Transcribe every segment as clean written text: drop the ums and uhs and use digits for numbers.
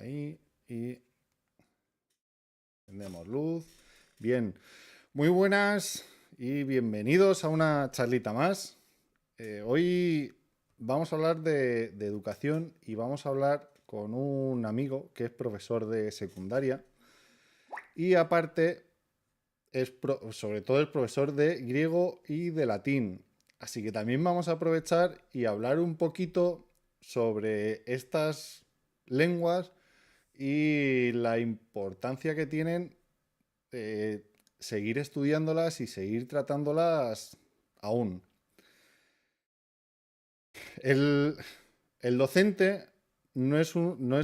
ahí y prendemos luz. Bien, muy buenas y bienvenidos a una charlita más. Hoy vamos a hablar de educación y vamos a hablar con un amigo que es profesor de secundaria y aparte sobre todo es profesor de griego y de latín. Así que también vamos a aprovechar y hablar un poquito sobre estas lenguas y la importancia que tienen seguir estudiándolas y seguir tratándolas aún. El, el docente no es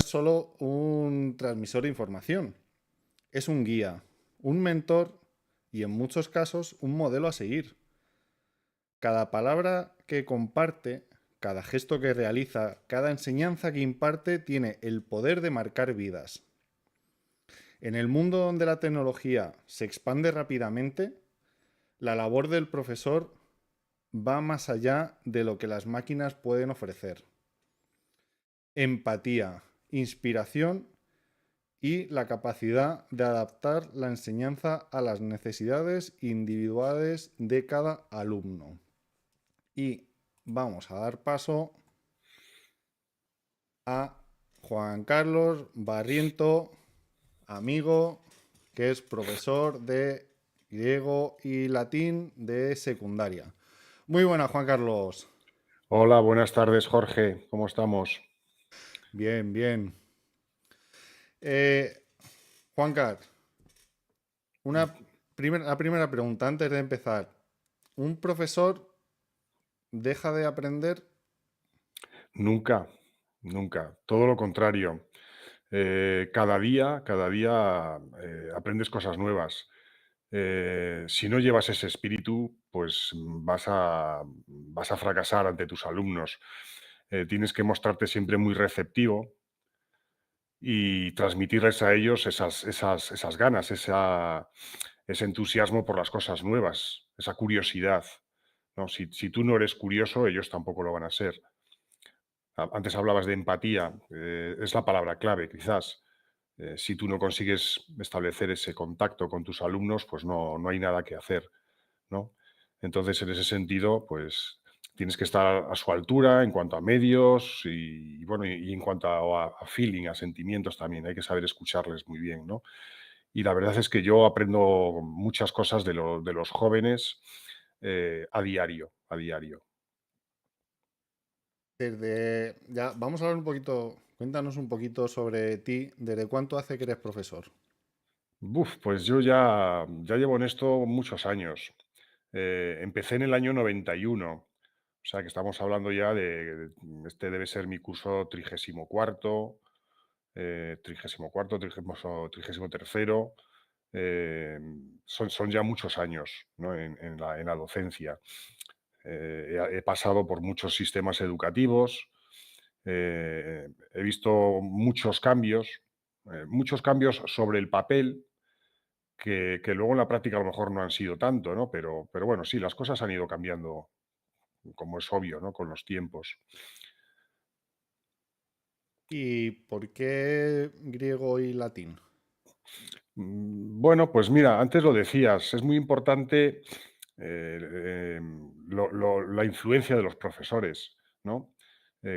solo un transmisor de información, es un guía, un mentor y en muchos casos un modelo a seguir. Cada palabra que comparte, cada gesto que realiza, cada enseñanza que imparte tiene el poder de marcar vidas. En el mundo donde la tecnología se expande rápidamente, la labor del profesor va más allá de lo que las máquinas pueden ofrecer. Empatía, inspiración y la capacidad de adaptar la enseñanza a las necesidades individuales de cada alumno. Y vamos a dar paso a Juan Carlos Barriento, amigo, que es profesor de griego y latín de secundaria. Muy buena, Juan Carlos. Hola, buenas tardes, Jorge. ¿Cómo estamos? Bien, bien. Eh, Juan Carlos, la primera pregunta antes de empezar. ¿Un profesor deja de aprender? Nunca, nunca. Todo lo contrario. Cada día aprendes cosas nuevas. Si no llevas ese espíritu, pues vas a fracasar ante tus alumnos. Tienes que mostrarte siempre muy receptivo y transmitirles a ellos esas ganas, ese entusiasmo por las cosas nuevas, esa curiosidad, ¿no? Si tú no eres curioso, ellos tampoco lo van a ser. Antes hablabas de empatía, es la palabra clave, quizás. Si tú no consigues establecer ese contacto con tus alumnos, pues no hay nada que hacer, ¿no? Entonces, en ese sentido, pues tienes que estar a su altura en cuanto a medios y bueno, y en cuanto a feeling, a sentimientos también. Hay que saber escucharles muy bien, ¿no? Y la verdad es que yo aprendo muchas cosas de los jóvenes a diario, a diario. Ya, vamos a hablar un poquito, cuéntanos un poquito sobre ti, ¿desde cuánto hace que eres profesor? Pues yo ya llevo en esto muchos años. Empecé en el año 91, o sea que estamos hablando ya este debe ser mi curso 34º, 34º, 33º. Son ya muchos años, ¿no? En la docencia. He pasado por muchos sistemas educativos, he visto muchos cambios sobre el papel que luego en la práctica a lo mejor no han sido tanto, ¿no? Pero bueno, sí, las cosas han ido cambiando, como es obvio, ¿no? Con los tiempos. ¿Y por qué griego y latín? Bueno, pues mira, antes lo decías, es muy importante la influencia de los profesores, ¿no?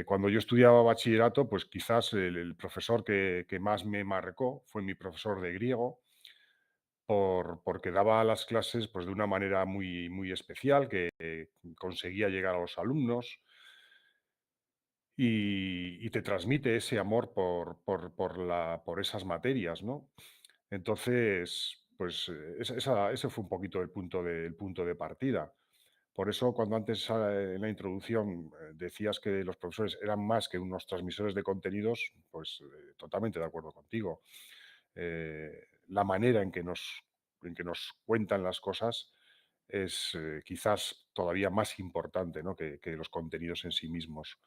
Cuando yo estudiaba bachillerato, pues quizás el profesor que más me marcó fue mi profesor de griego, porque daba las clases pues, de una manera muy especial, que conseguía llegar a los alumnos y te transmite ese amor por esas materias, ¿no? Entonces, pues ese fue un poquito el punto de partida. Por eso, cuando antes en la introducción decías que los profesores eran más que unos transmisores de contenidos, pues totalmente de acuerdo contigo. La manera en que nos cuentan las cosas es quizás todavía más importante, ¿no? que los contenidos en sí mismos.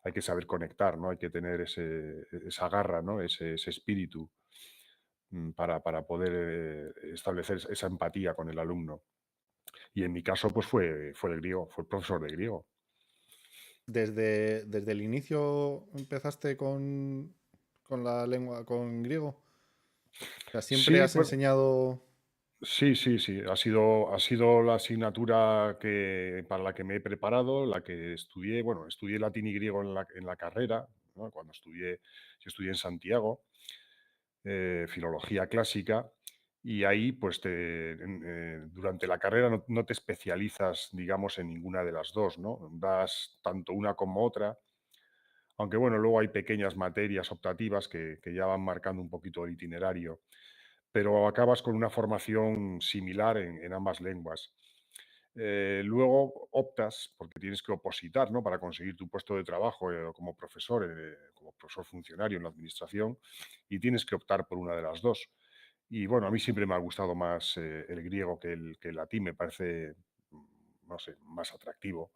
Hay que saber conectar, ¿no? Hay que tener esa garra, ¿no? Ese espíritu para poder establecer esa empatía con el alumno. Y en mi caso, pues fue el griego, fue el profesor de griego. Desde el inicio empezaste con la lengua, con griego? O sea, ¿siempre Sí, has bueno, enseñado? sí, sí, sí, ha sido la asignatura para la que me he preparado, la que estudié, bueno, estudié latín y griego en la carrera, ¿no? Yo estudié en Santiago, filología clásica, y ahí, pues, durante la carrera no te especializas, digamos, en ninguna de las dos, ¿no? Das tanto una como otra, aunque bueno, luego hay pequeñas materias optativas que ya van marcando un poquito el itinerario, pero acabas con una formación similar en ambas lenguas. Luego optas, porque tienes que opositar, ¿no? Para conseguir tu puesto de trabajo como profesor funcionario en la administración, y tienes que optar por una de las dos. Y bueno, a mí siempre me ha gustado más el griego que el latín, me parece, no sé, más atractivo.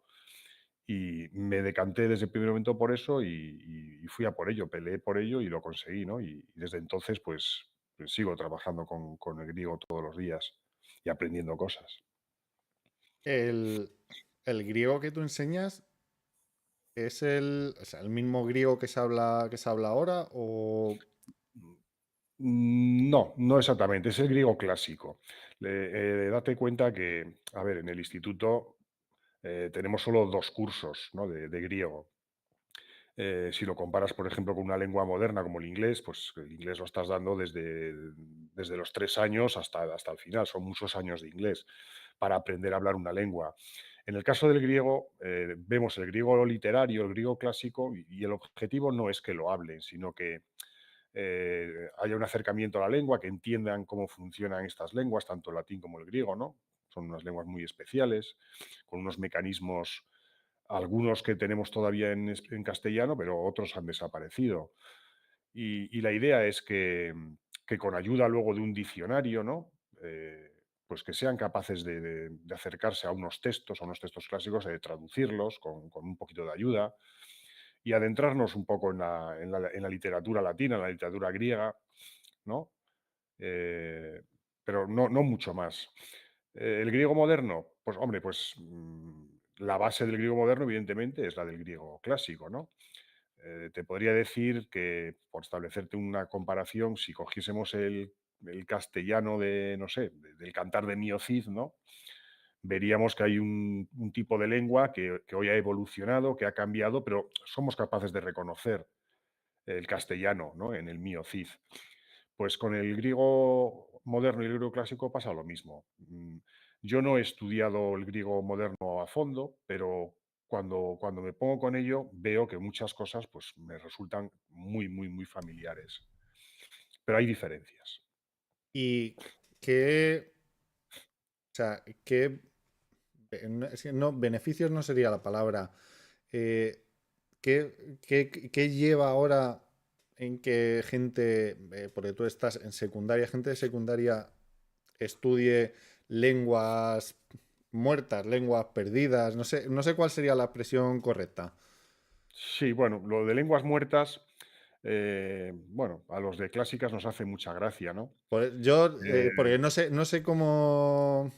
Y me decanté desde el primer momento por eso y fui a por ello, peleé por ello y lo conseguí, ¿no? Y desde entonces, pues sigo trabajando con el griego todos los días y aprendiendo cosas. El, el griego que tú enseñas es o sea, el mismo griego que se habla ahora o... No, no exactamente, es el griego clásico. Date cuenta que, a ver, en el instituto tenemos solo 2 cursos, ¿no? de griego. Si lo comparas, por ejemplo, con una lengua moderna como el inglés, pues el inglés lo estás dando desde los 3 años hasta el final. Son muchos años de inglés para aprender a hablar una lengua. En el caso del griego, vemos el griego literario, el griego clásico, y el objetivo no es que lo hablen, sino que haya un acercamiento a la lengua, que entiendan cómo funcionan estas lenguas, tanto el latín como el griego, ¿no? Son unas lenguas muy especiales, con unos mecanismos, algunos que tenemos todavía en castellano, pero otros han desaparecido. Y la idea es que con ayuda luego de un diccionario, ¿no? Pues que sean capaces de acercarse a unos textos clásicos, de traducirlos con un poquito de ayuda y adentrarnos un poco en la literatura latina, en la literatura griega, ¿no? Eh, pero no mucho más. El griego moderno, pues hombre, pues la base del griego moderno, evidentemente, es la del griego clásico, ¿no? Te podría decir que, por establecerte una comparación, si cogiésemos el castellano no sé, del Cantar de Mio Cid, ¿no? Veríamos que hay un tipo de lengua que hoy ha evolucionado, que ha cambiado, pero somos capaces de reconocer el castellano, ¿no? En el Mio Cid. Pues con el griego moderno y el griego clásico pasa lo mismo. Yo no he estudiado el griego moderno a fondo, pero cuando me pongo con ello veo que muchas cosas pues, me resultan muy, muy, muy familiares. Pero hay diferencias. ¿Y qué, o sea, qué, es que no, beneficios no sería la palabra? Eh, ¿qué lleva ahora en que gente, porque tú estás en secundaria, gente de secundaria estudie lenguas muertas, lenguas perdidas? No sé cuál sería la expresión correcta. Sí, bueno, lo de lenguas muertas, bueno, a los de clásicas nos hace mucha gracia, ¿no? Porque Eh, no sé cómo, o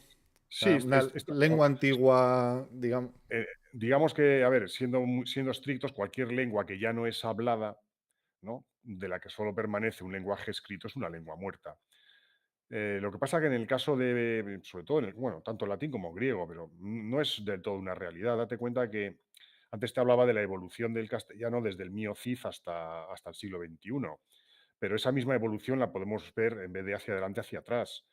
sí, sea, una lengua antigua, digamos. digamos que, a ver, siendo estrictos, cualquier lengua que ya no es hablada, ¿no? De la que solo permanece un lenguaje escrito, es una lengua muerta. Lo que pasa que en el caso sobre todo bueno, tanto latín como griego, pero no es del todo una realidad. Date cuenta que antes te hablaba de la evolución del castellano desde el Mio Cid hasta el siglo XXI, pero esa misma evolución la podemos ver en vez de hacia adelante, hacia atrás.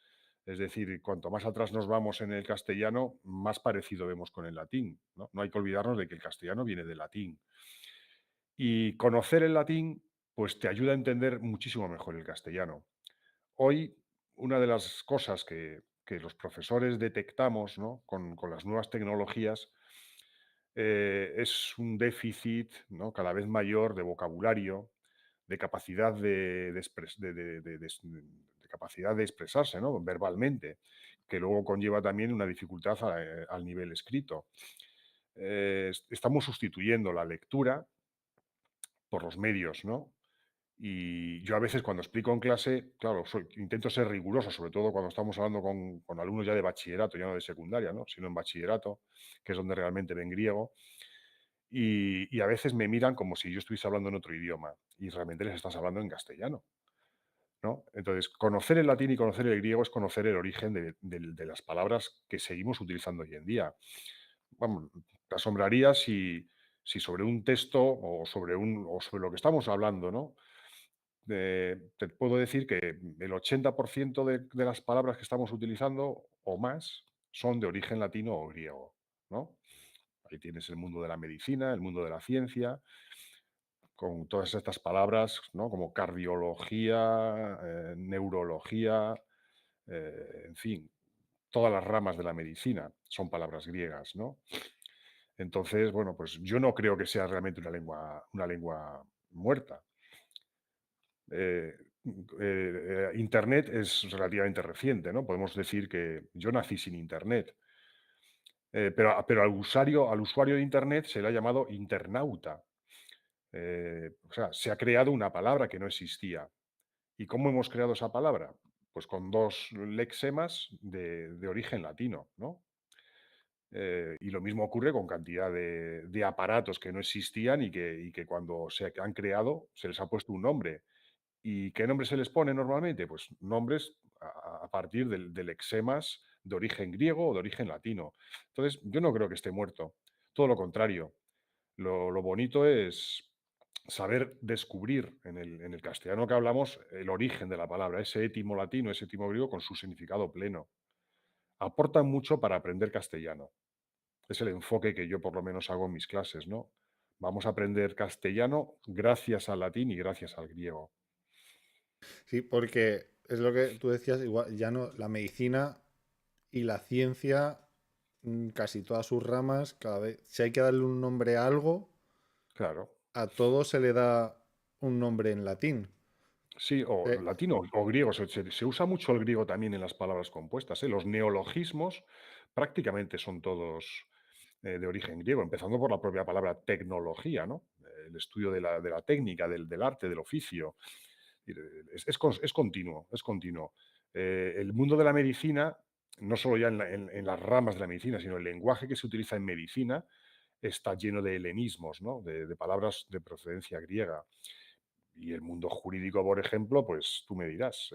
Es decir, cuanto más atrás nos vamos en el castellano, más parecido vemos con el latín, ¿no? No hay que olvidarnos de que el castellano viene del latín. Y conocer el latín, pues te ayuda a entender muchísimo mejor el castellano. Hoy, una de las cosas que los profesores detectamos, ¿no? Con las nuevas tecnologías, es un déficit, ¿no? Cada vez mayor de vocabulario, de capacidad de capacidad de expresarse, ¿no? Verbalmente, que luego conlleva también una dificultad al nivel escrito. Estamos sustituyendo la lectura por los medios, ¿no? Y yo a veces cuando explico en clase, claro, intento ser riguroso, sobre todo cuando estamos hablando con alumnos ya de bachillerato, ya no de secundaria, ¿no? Sino en bachillerato, que es donde realmente ven griego. y a veces me miran como si yo estuviese hablando en otro idioma y realmente les estás hablando en castellano, ¿no? Entonces, conocer el latín y conocer el griego es conocer el origen de las palabras que seguimos utilizando hoy en día. Vamos, te asombrarías si sobre un texto o sobre lo que estamos hablando, ¿no? Te puedo decir que el 80% de las palabras que estamos utilizando o más son de origen latino o griego, ¿no? Ahí tienes el mundo de la medicina, el mundo de la ciencia, con todas estas palabras, ¿no? Como cardiología, neurología, en fin, todas las ramas de la medicina son palabras griegas, ¿no? Entonces, bueno, pues yo no creo que sea realmente una lengua muerta. Eh, Internet es relativamente reciente, ¿no? Podemos decir que yo nací sin Internet, pero al usuario de Internet se le ha llamado internauta. O sea, se ha creado una palabra que no existía. ¿Y cómo hemos creado esa palabra? Pues con dos lexemas de origen latino, ¿no? Y lo mismo ocurre con cantidad de aparatos que no existían y que cuando se han creado se les ha puesto un nombre. ¿Y qué nombre se les pone normalmente? Pues nombres a partir de lexemas de origen griego o de origen latino. Entonces, yo no creo que esté muerto. Todo lo contrario. Lo bonito es saber descubrir en el castellano que hablamos el origen de la palabra, ese étimo latino, ese étimo griego con su significado pleno. Aportan mucho para aprender castellano. Es el enfoque que yo por lo menos hago en mis clases, ¿no? Vamos a aprender castellano gracias al latín y gracias al griego. Sí, porque es lo que tú decías, igual ya no, la medicina y la ciencia, casi todas sus ramas, cada vez, si hay que darle un nombre a algo, Claro. a todo se le da un nombre en latín. Sí, o Eh, latino o griego. Se usa mucho el griego también en las palabras compuestas, ¿eh? Los neologismos prácticamente son todos de origen griego, empezando por la propia palabra tecnología, ¿no? El estudio de la técnica, del arte, del oficio. Es continuo, es continuo. El mundo de la medicina, no solo ya en las ramas de la medicina, sino el lenguaje que se utiliza en medicina, está lleno de helenismos, ¿no? De palabras de procedencia griega. Y el mundo jurídico, por ejemplo, pues tú me dirás,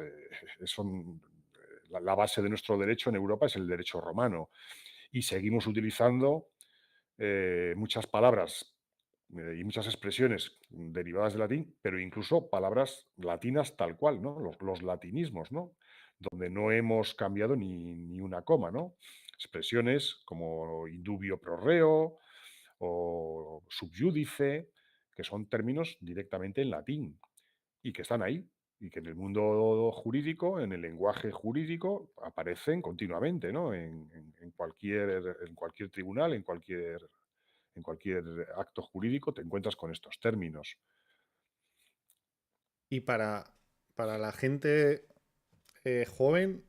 la base de nuestro derecho en Europa es el derecho romano y seguimos utilizando muchas palabras y muchas expresiones derivadas del latín, pero incluso palabras latinas tal cual, ¿no? Los latinismos, ¿no? Donde no hemos cambiado ni una coma, ¿no? Expresiones como indubio pro reo o subyúdice, que son términos directamente en latín y que están ahí, y que en el mundo jurídico, en el lenguaje jurídico, aparecen continuamente, ¿no? En cualquier tribunal, en cualquier acto jurídico te encuentras con estos términos. y para la gente joven,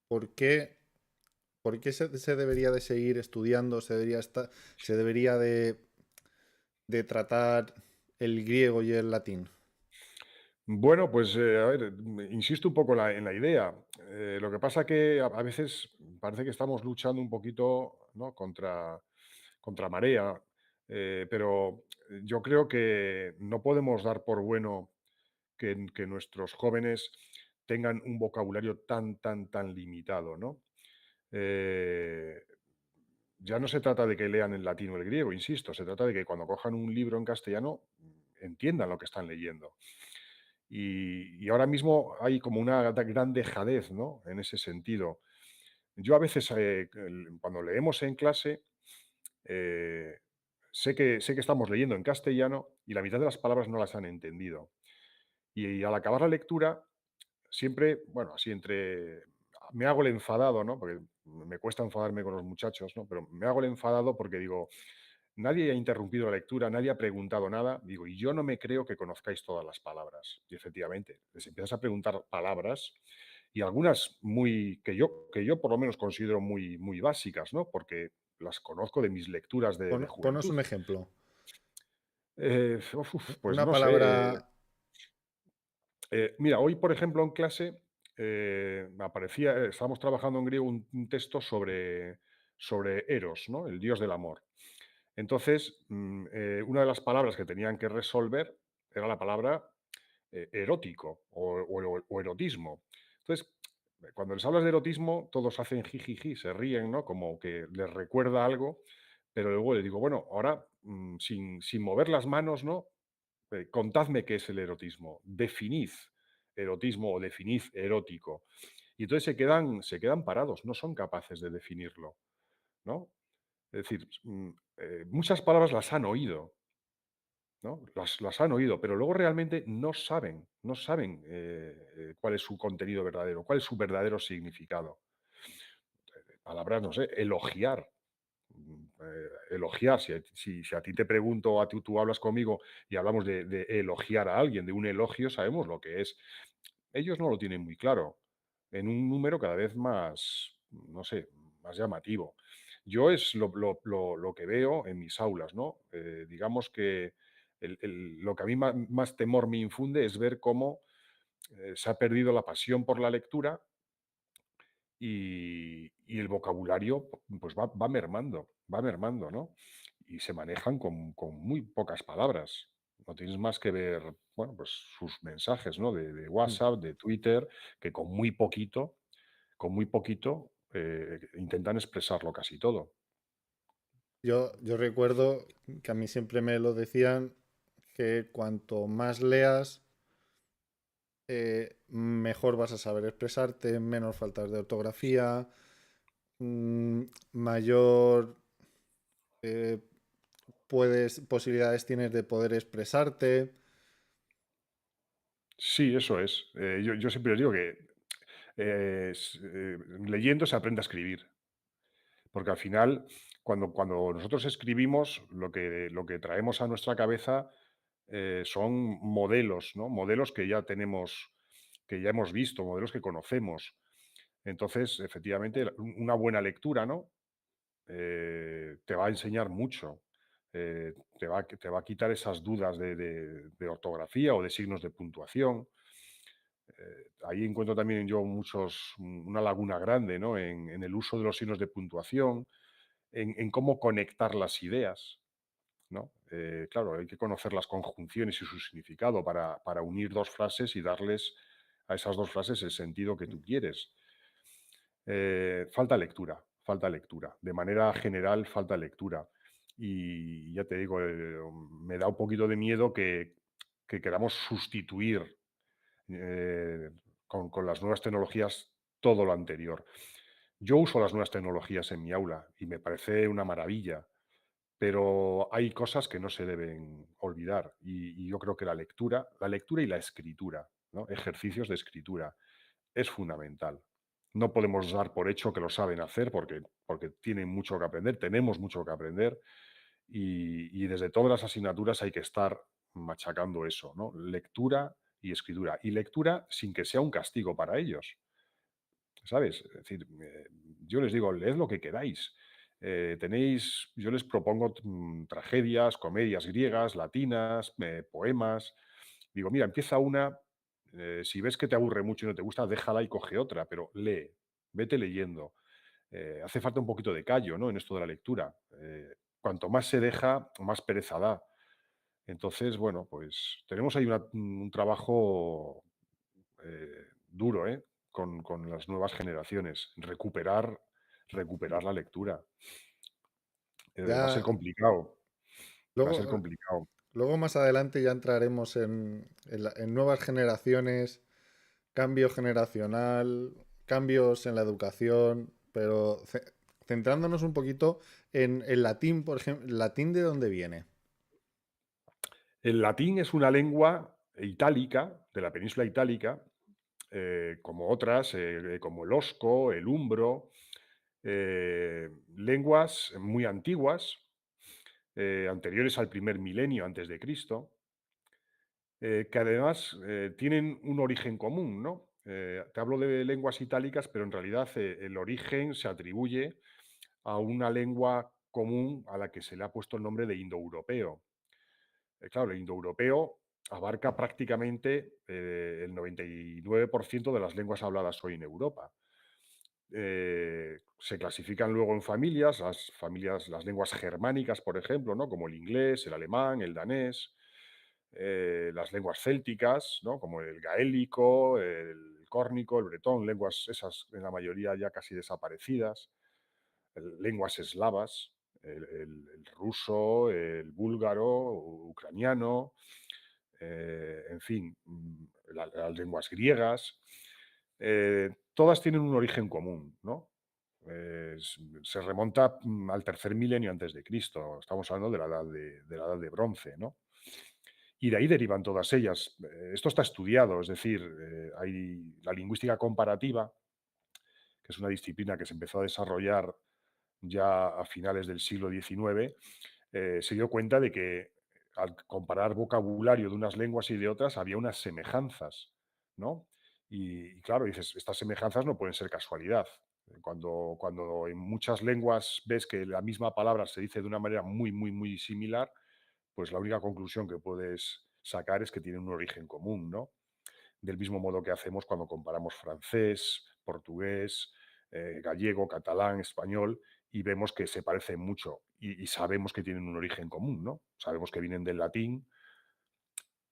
¿por qué, por qué se debería de seguir estudiando? Se debería de tratar el griego y el latín? Bueno, pues a ver, insisto un poco en la idea. Lo que pasa que a veces parece que estamos luchando un poquito, ¿no? contra marea, pero yo creo que no podemos dar por bueno que nuestros jóvenes tengan un vocabulario tan, tan, tan limitado, ¿no? Eh, ya no se trata de que lean el latín o el griego, insisto, se trata de que cuando cojan un libro en castellano entiendan lo que están leyendo. Y ahora mismo hay como una gran dejadez, ¿no? En ese sentido. Yo a veces, cuando leemos en clase, eh, sé que estamos leyendo en castellano y la mitad de las palabras no las han entendido. Y al acabar la lectura, siempre, bueno, así me hago el enfadado, ¿no? Porque me cuesta enfadarme con los muchachos, ¿no? Pero me hago el enfadado porque digo, nadie ha interrumpido la lectura, nadie ha preguntado nada. Digo, y yo no me creo que conozcáis todas las palabras. Y efectivamente, les empiezas a preguntar palabras y algunas que yo por lo menos considero muy, muy básicas, ¿no? Porque las conozco de mis lecturas de Ponos juventud. un ejemplo. Pues Una no sé. palabra. Mira, hoy, por ejemplo, en clase me aparecía, estábamos trabajando en griego un texto sobre Eros, ¿no? El dios del amor. Entonces, una de las palabras que tenían que resolver era la palabra erótico o erotismo. Entonces, cuando les hablas de erotismo, todos hacen jijiji, se ríen, ¿no? Como que les recuerda algo, pero luego les digo, bueno, ahora sin mover las manos, ¿no? Contadme qué es el erotismo, definid erotismo o definid erótico. Y entonces se quedan parados, no son capaces de definirlo, ¿no? Es decir, muchas palabras las han oído, ¿no? Las han oído, pero luego realmente no saben cuál es su contenido verdadero, cuál es su verdadero significado. Palabras, no sé, elogiar. Elogiar, si a ti te pregunto, tú hablas conmigo y hablamos de elogiar a alguien, de un elogio, sabemos lo que es. Ellos no lo tienen muy claro, en un número cada vez más, no sé, más llamativo. Yo es lo que veo en mis aulas, ¿no? Digamos que lo que a mí más temor me infunde es ver cómo se ha perdido la pasión por la lectura y el vocabulario pues va mermando, ¿no? Y se manejan con muy pocas palabras. No tienes más que ver, bueno, pues sus mensajes, ¿no? De Mm. WhatsApp, de Twitter, que con muy poquito intentan expresarlo casi todo. Yo recuerdo que a mí siempre me lo decían que cuanto más leas, mejor vas a saber expresarte, menos faltas de ortografía, mm, mayor eh, posibilidades tienes de poder expresarte. Sí, eso es. Yo siempre les digo que leyendo se aprende a escribir. Porque al final, cuando nosotros escribimos, lo que traemos a nuestra cabeza son modelos, ¿no? Modelos que ya tenemos, que ya hemos visto, modelos que conocemos. Entonces, efectivamente, una buena lectura, ¿no? Te va a enseñar mucho. Te va a quitar esas dudas de ortografía o de signos de puntuación. Ahí encuentro también yo una laguna grande, ¿no? En el uso de los signos de puntuación, en cómo conectar las ideas, ¿no? Claro, hay que conocer las conjunciones y su significado para unir dos frases y darles a esas dos frases el sentido que tú quieres. Falta lectura. De manera general, falta lectura. Y ya te digo, me da un poquito de miedo que queramos sustituir eh, con las nuevas tecnologías todo lo anterior. Yo uso las nuevas tecnologías en mi aula y me parece una maravilla, pero hay cosas que no se deben olvidar y yo creo que la lectura y la escritura, ¿no? Ejercicios de escritura, es fundamental. No podemos dar por hecho que lo saben hacer porque tienen mucho que aprender, tenemos mucho que aprender y desde todas las asignaturas hay que estar machacando eso, ¿no? Lectura y escritura. Y lectura sin que sea un castigo para ellos. ¿Sabes? Es decir, yo les digo, leed lo que queráis. Yo les propongo tragedias, comedias griegas, latinas, poemas. Digo, mira, empieza una, si ves que te aburre mucho y no te gusta, déjala y coge otra, pero lee, vete leyendo. Hace falta un poquito de callo, ¿no? En esto de la lectura. Cuanto más se deja, más pereza da. Entonces, bueno, pues tenemos ahí un trabajo duro, ¿eh? Con las nuevas generaciones. Recuperar la lectura. Va a ser Ya, complicado, va a ser luego, complicado. luego más adelante ya entraremos en nuevas generaciones, cambio generacional, cambios en la educación, pero centrándonos un poquito en el latín, por ejemplo, ¿el latín de dónde viene? El latín es una lengua itálica, de la península itálica, como otras, como el osco, el umbro, lenguas muy antiguas, anteriores al primer milenio antes de Cristo, que además tienen un origen común, ¿no? Te hablo de lenguas itálicas, pero en realidad el origen se atribuye a una lengua común a la que se le ha puesto el nombre de indoeuropeo. Claro, el indoeuropeo abarca prácticamente el 99% de las lenguas habladas hoy en Europa. Se clasifican luego en familias, las lenguas germánicas, por ejemplo, ¿no? Como el inglés, el alemán, el danés, las lenguas célticas, ¿no? Como el gaélico, el córnico, el bretón, lenguas esas en la mayoría ya casi desaparecidas, lenguas eslavas, el ruso, el búlgaro, ucraniano, en fin, las lenguas griegas, todas tienen un origen común, ¿no? Se remonta al tercer milenio antes de Cristo. Estamos hablando de la edad de bronce, ¿no? Y de ahí derivan todas ellas. Esto está estudiado, es decir, hay la lingüística comparativa, que es una disciplina que se empezó a desarrollar ya a finales del siglo XIX, se dio cuenta de que al comparar vocabulario de unas lenguas y de otras había unas semejanzas, ¿no? Y claro, dices, estas semejanzas no pueden ser casualidad. Cuando en muchas lenguas ves que la misma palabra se dice de una manera muy, muy, muy similar, pues la única conclusión que puedes sacar es que tienen un origen común, ¿no? Del mismo modo que hacemos cuando comparamos francés, portugués, gallego, catalán, español, y vemos que se parecen mucho y sabemos que tienen un origen común, ¿no? Sabemos que vienen del latín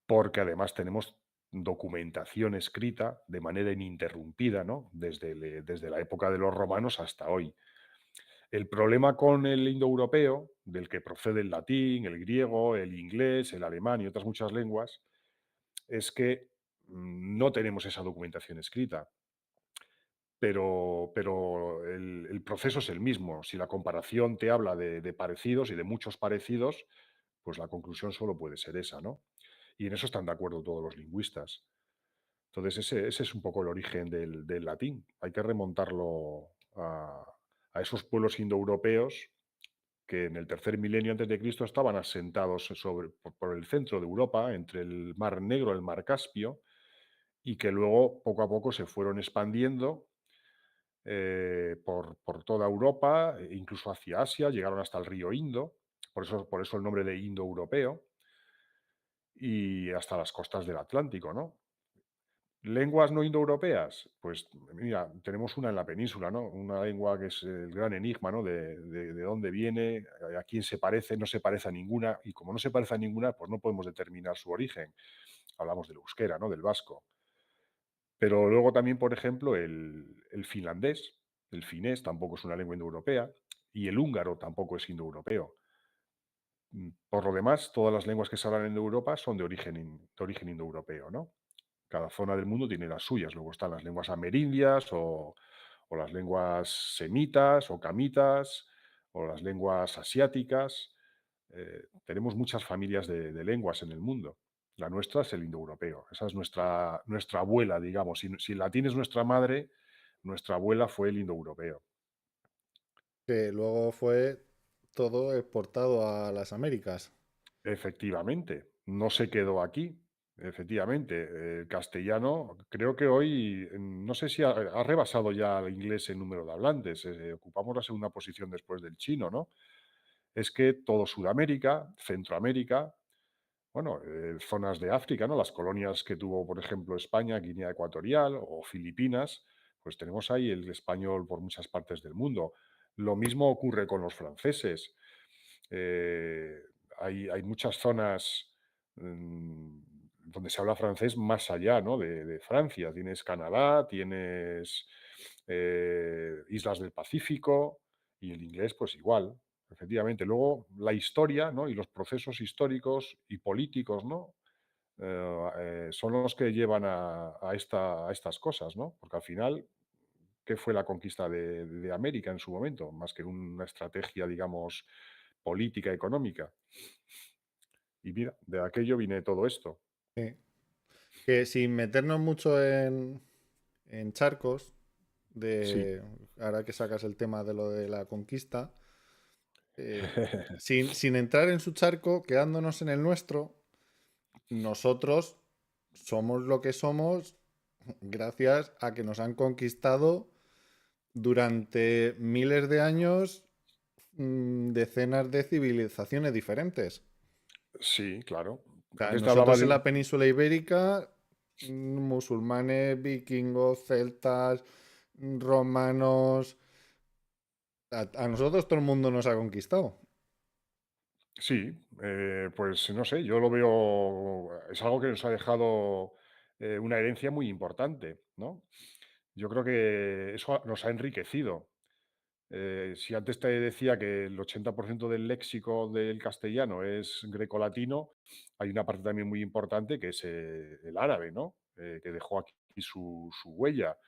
porque además tenemos documentación escrita de manera ininterrumpida, ¿no? Desde la época de los romanos hasta hoy. El problema con el indoeuropeo, del que procede el latín, el griego, el inglés, el alemán y otras muchas lenguas, es que no tenemos esa documentación escrita. Pero el proceso es el mismo. Si la comparación te habla de parecidos y de muchos parecidos, pues la conclusión solo puede ser esa, ¿no? Y en eso están de acuerdo todos los lingüistas. Entonces, ese es un poco el origen del latín. Hay que remontarlo a esos pueblos indoeuropeos que en el tercer milenio antes de Cristo estaban asentados por el centro de Europa, entre el Mar Negro y el Mar Caspio, y que luego poco a poco se fueron expandiendo por toda Europa, incluso hacia Asia, llegaron hasta el río Indo, por eso el nombre de indoeuropeo, y hasta las costas del Atlántico, ¿no? Lenguas no indoeuropeas, pues mira, tenemos una en la península, ¿no? Una lengua que es el gran enigma, ¿no? De dónde viene, a quién se parece, no se parece a ninguna, y como no se parece a ninguna, pues no podemos determinar su origen. Hablamos del euskera, ¿no? Del vasco. Pero luego también, por ejemplo, el finlandés, el finés tampoco es una lengua indoeuropea y el húngaro tampoco es indoeuropeo. Por lo demás, todas las lenguas que se hablan en Europa son de origen indoeuropeo, ¿no? Cada zona del mundo tiene las suyas. Luego están las lenguas amerindias o las lenguas semitas o camitas o las lenguas asiáticas. Tenemos muchas familias de lenguas en el mundo. La nuestra es el indoeuropeo. Esa es nuestra abuela, digamos. Si el latín es nuestra madre, nuestra abuela fue el indoeuropeo. Que luego fue todo exportado a las Américas. Efectivamente, no se quedó aquí. Efectivamente, el castellano creo que hoy, no sé si ha rebasado ya al inglés en número de hablantes. Ocupamos la segunda posición después del chino, ¿no? Es que todo Sudamérica, Centroamérica, bueno, zonas de África, ¿no? Las colonias que tuvo, por ejemplo, España, Guinea Ecuatorial o Filipinas, pues tenemos ahí el español por muchas partes del mundo. Lo mismo ocurre con los franceses. Eh, hay muchas zonas donde se habla francés más allá, ¿no? de Francia. Tienes Canadá, tienes islas del Pacífico y el inglés, pues igual. Efectivamente. Luego, la historia, ¿no? Y los procesos históricos y políticos, ¿no? Son los que llevan a estas cosas, ¿no? Porque al final, ¿qué fue la conquista de América en su momento? Más que una estrategia, digamos, política, económica. Y mira, de aquello viene todo esto. Sí. Que sin meternos mucho en charcos, Sí. ahora que sacas el tema de lo de la conquista, sin entrar en su charco, quedándonos en el nuestro, nosotros somos lo que somos gracias a que nos han conquistado durante miles de años, decenas de civilizaciones diferentes. Sí, claro. O sea, Antes te hablaba nosotros de en la un... península ibérica, musulmanes, vikingos, celtas, romanos. A nosotros todo el mundo nos ha conquistado. Sí, pues no sé, yo lo veo, es algo que nos ha dejado una herencia muy importante, ¿no? Yo creo que eso nos ha enriquecido. Si antes te decía que el 80% del léxico del castellano es grecolatino, hay una parte también muy importante que es el árabe, ¿no? Que dejó aquí su huella,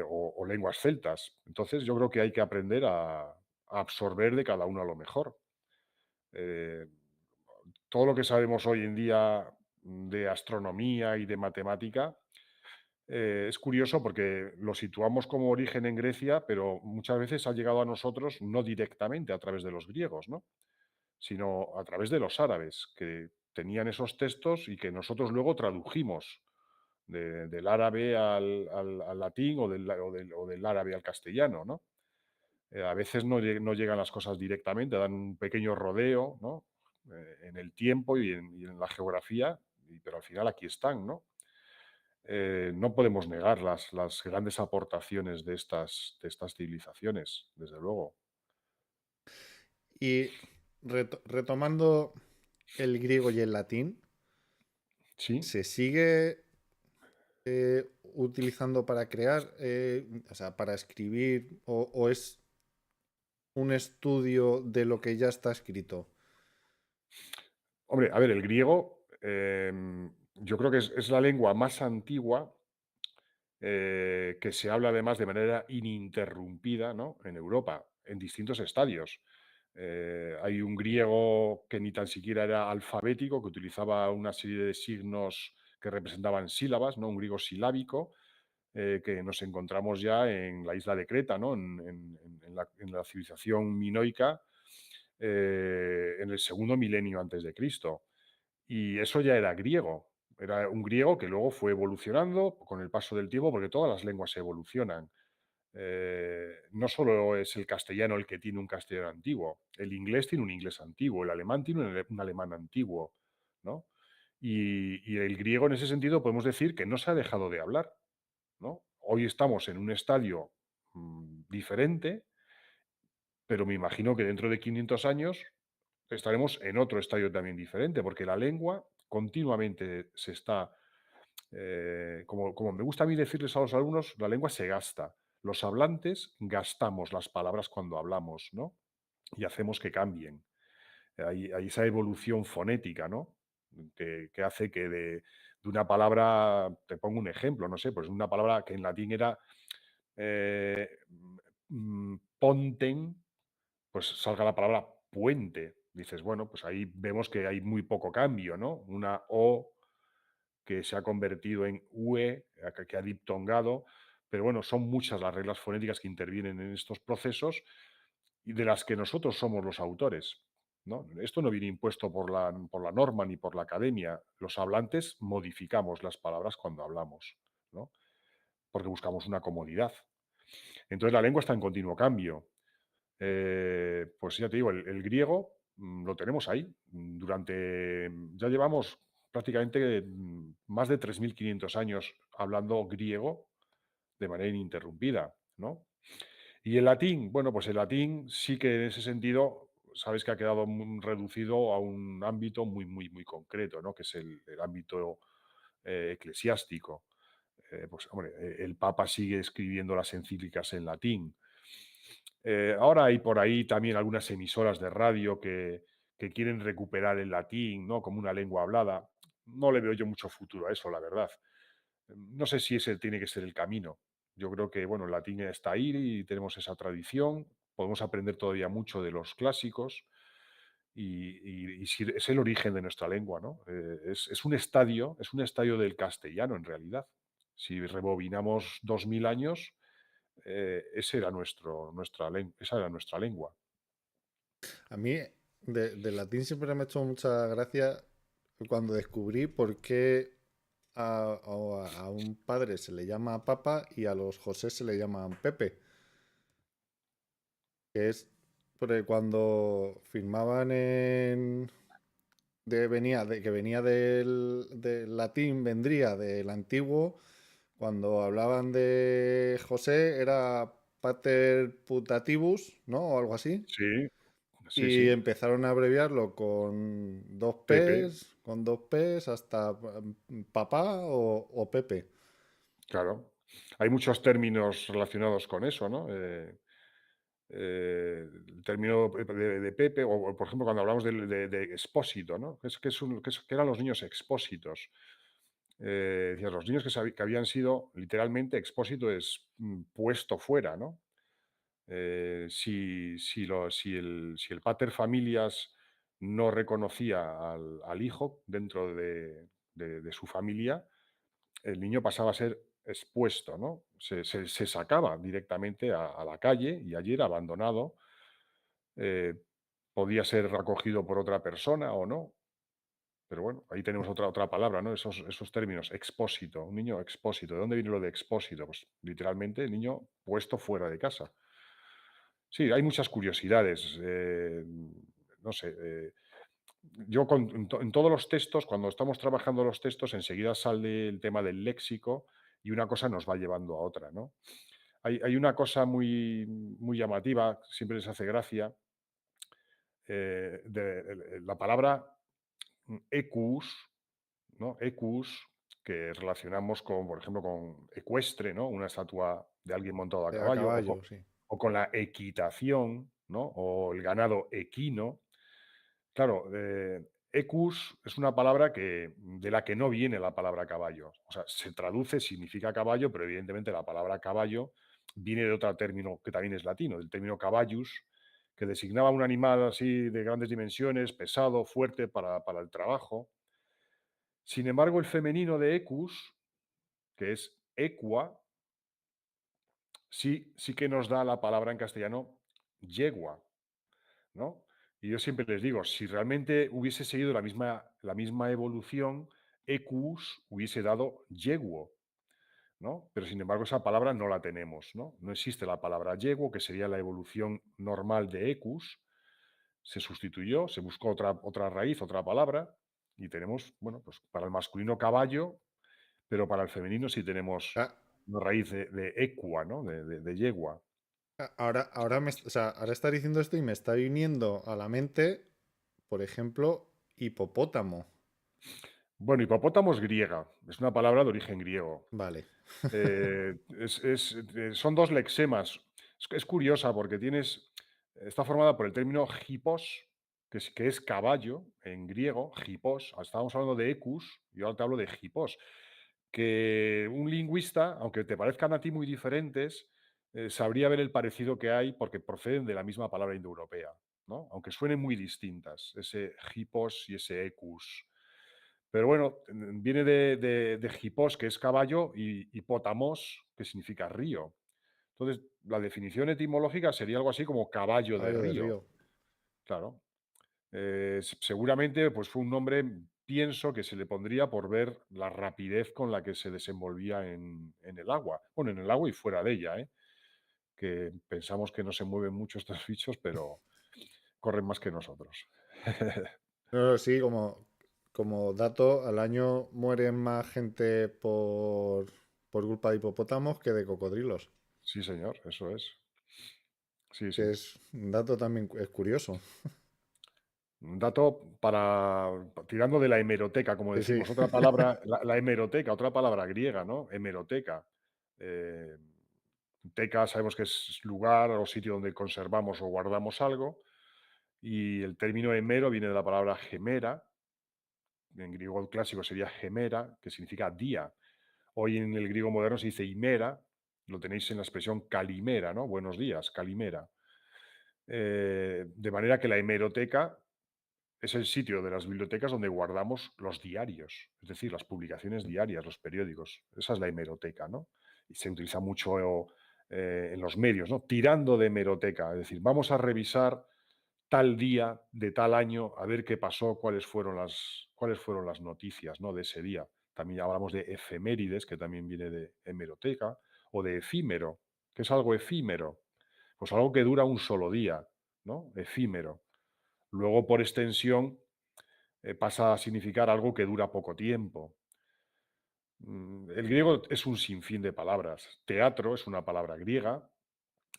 o lenguas celtas. Entonces, yo creo que hay que aprender a absorber de cada uno a lo mejor. Eh, Todo lo que sabemos hoy en día de astronomía y de matemática, es curioso porque lo situamos como origen en Grecia, pero muchas veces ha llegado a nosotros no directamente a través de los griegos, ¿no? Sino a través de los árabes, que tenían esos textos y que nosotros luego tradujimos del árabe al latín o del árabe al castellano, ¿no? A veces no llegan las cosas directamente, dan un pequeño rodeo, ¿no? En el tiempo y en la geografía, pero al final aquí están, ¿no? No podemos negar las grandes aportaciones de estas civilizaciones, desde luego. Y retomando el griego y el latín, Sí. ¿se sigue utilizando para crear, o sea, para escribir, o es un estudio de lo que ya está escrito? Hombre, a ver, el griego, yo creo que es la lengua más antigua, que se habla además de manera ininterrumpida, ¿no? En Europa, en distintos estadios. Hay un griego que ni tan siquiera era alfabético, que utilizaba una serie de signos que representaban sílabas, ¿no? Un griego silábico, que nos encontramos ya en la isla de Creta, ¿no? En la civilización minoica, en el segundo milenio antes de Cristo. Y eso ya era griego. Era un griego que luego fue evolucionando con el paso del tiempo, porque todas las lenguas evolucionan. No solo es el castellano el que tiene un castellano antiguo, el inglés tiene un inglés antiguo, el alemán tiene un alemán antiguo, ¿no? Y el griego en ese sentido podemos decir que no se ha dejado de hablar, ¿no? Hoy estamos en un estadio diferente, pero me imagino que dentro de 500 años estaremos en otro estadio también diferente, porque la lengua continuamente se está, como me gusta a mí decirles a los alumnos, la lengua se gasta. Los hablantes gastamos las palabras cuando hablamos, ¿no? Y hacemos que cambien. Hay esa evolución fonética, ¿no? Que hace que de una palabra, te pongo un ejemplo, no sé, pues una palabra que en latín era eh, ponten, pues salga la palabra puente. Dices, bueno, pues ahí vemos que hay muy poco cambio, ¿no? Una O que se ha convertido en UE, que ha diptongado, pero bueno, son muchas las reglas fonéticas que intervienen en estos procesos y de las que nosotros somos los autores, ¿no? Esto no viene impuesto por la norma ni por la academia. Los hablantes modificamos las palabras cuando hablamos, ¿no? Porque buscamos una comodidad. Entonces la lengua está en continuo cambio. Pues ya te digo, el griego lo tenemos ahí. Ya llevamos prácticamente más de 3.500 años hablando griego de manera ininterrumpida, ¿no? Y el latín, bueno, pues el latín sí que en ese sentido, sabes que ha quedado reducido a un ámbito muy, muy, muy concreto, ¿no? Que es el ámbito eclesiástico. Pues, hombre, el Papa sigue escribiendo las encíclicas en latín. Ahora hay por ahí también algunas emisoras de radio que quieren recuperar el latín, ¿no? Como una lengua hablada. No le veo yo mucho futuro a eso, la verdad. No sé si ese tiene que ser el camino. Yo creo que, bueno, el latín está ahí y tenemos esa tradición. Podemos aprender todavía mucho de los clásicos y sí, es el origen de nuestra lengua, ¿no? Es un estadio del castellano en realidad. Si rebobinamos 2000 años, esa era nuestra lengua. A mí, de latín siempre me ha hecho mucha gracia cuando descubrí por qué a un padre se le llama Papa y a los José se le llaman Pepe. Que es porque cuando firmaban que venía del latín, vendría del antiguo, cuando hablaban de José era Pater Putativus, ¿no? O algo así. Sí, sí, Y sí. empezaron a abreviarlo Pepe, Con dos P's hasta papá o Pepe. claro. Hay muchos términos relacionados con eso, ¿no? El término de Pepe, o, por ejemplo, cuando hablamos de expósito, ¿no? Que eran los niños expósitos. Decías, los niños que habían sido, literalmente, expósito es puesto fuera, ¿no? Si el pater familias no reconocía al hijo dentro de su familia, el niño pasaba a ser expuesto, ¿no? Se sacaba directamente a la calle y allí era abandonado. eh, Podía ser acogido por otra persona o no, pero bueno, ahí tenemos otra palabra, ¿no? Esos términos, expósito, un niño expósito. ¿De dónde viene lo de expósito? Pues literalmente el niño puesto fuera de casa. Sí, hay muchas curiosidades. No sé, yo en todos los textos, cuando estamos trabajando los textos, enseguida sale el tema del léxico y una cosa nos va llevando a otra, ¿no? Hay una cosa muy llamativa, siempre les hace gracia, la palabra equus, ¿no? Equus, que relacionamos con, por ejemplo, con ecuestre, ¿no? Una estatua de alguien montado a A caballo, caballo, sí. o con la equitación, ¿no? O el ganado equino. Claro, equus es una palabra de la que no viene la palabra caballo. O sea, se traduce, significa caballo, pero evidentemente la palabra caballo viene de otro término que también es latino, del término caballus, que designaba un animal así de grandes dimensiones, pesado, fuerte para el trabajo. Sin embargo, el femenino de equus, que es equa, sí que nos da la palabra en castellano yegua, ¿no? Y yo siempre les digo, si realmente hubiese seguido la misma evolución, equus hubiese dado yeguo, ¿no? Pero sin embargo esa palabra no la tenemos, ¿no? No existe la palabra yeguo, que sería la evolución normal de equus, se sustituyó, se buscó otra raíz, otra palabra, y tenemos, bueno, pues para el masculino caballo, pero para el femenino sí tenemos Ah, una raíz de equa, ¿no? De yegua. o sea, ahora está diciendo esto y me está viniendo a la mente, por ejemplo, hipopótamo. Bueno, hipopótamo es griega, es una palabra de origen griego. Vale. Son dos lexemas. Es curiosa porque está formada por el término hipos, que es caballo en griego, hipos. Estábamos hablando de ecus, yo ahora te hablo de hipos. Que un lingüista, aunque te parezcan a ti muy diferentes, sabría ver el parecido que hay porque proceden de la misma palabra indoeuropea, ¿no? Aunque suenen muy distintas, ese hipos y ese ecus. Pero bueno, viene de hipos, que es caballo, y hipótamos, que significa río. Entonces, la definición etimológica sería algo así como caballo de Caballo de río. río. Claro. Seguramente pues fue un nombre, pienso, que se le pondría por ver la rapidez con la que se desenvolvía en el agua. Bueno, en el agua y fuera de ella, ¿eh? Que pensamos que no se mueven mucho estos bichos, pero corren más que nosotros. No, sí, como dato, al año mueren más gente por culpa de hipopótamos que de cocodrilos. Sí, señor, eso es. Sí, Que sí. es un dato también es curioso. Un dato tirando de la hemeroteca, como Sí, sí. decimos, otra palabra, la hemeroteca, otra palabra griega, ¿no? Hemeroteca. Eh, Teca sabemos que es lugar o sitio donde conservamos o guardamos algo, y el término hemero viene de la palabra gemera, en griego clásico sería gemera, que significa día. Hoy en el griego moderno se dice himera, lo tenéis en la expresión calimera, ¿no? Buenos días, calimera. De manera que la hemeroteca es el sitio de las bibliotecas donde guardamos los diarios, es decir, las publicaciones diarias, los periódicos. Esa es la hemeroteca, ¿no? Y se utiliza mucho en los medios, ¿no? Tirando de hemeroteca, es decir, vamos a revisar tal día de tal año a ver qué pasó, cuáles fueron las noticias, ¿no? De ese día. También hablamos de efemérides, que también viene de hemeroteca, o de efímero, que es algo efímero, pues algo que dura un solo día, ¿no? Efímero. Luego, por extensión, pasa a significar algo que dura poco tiempo. El griego es un sinfín de palabras. Teatro es una palabra griega,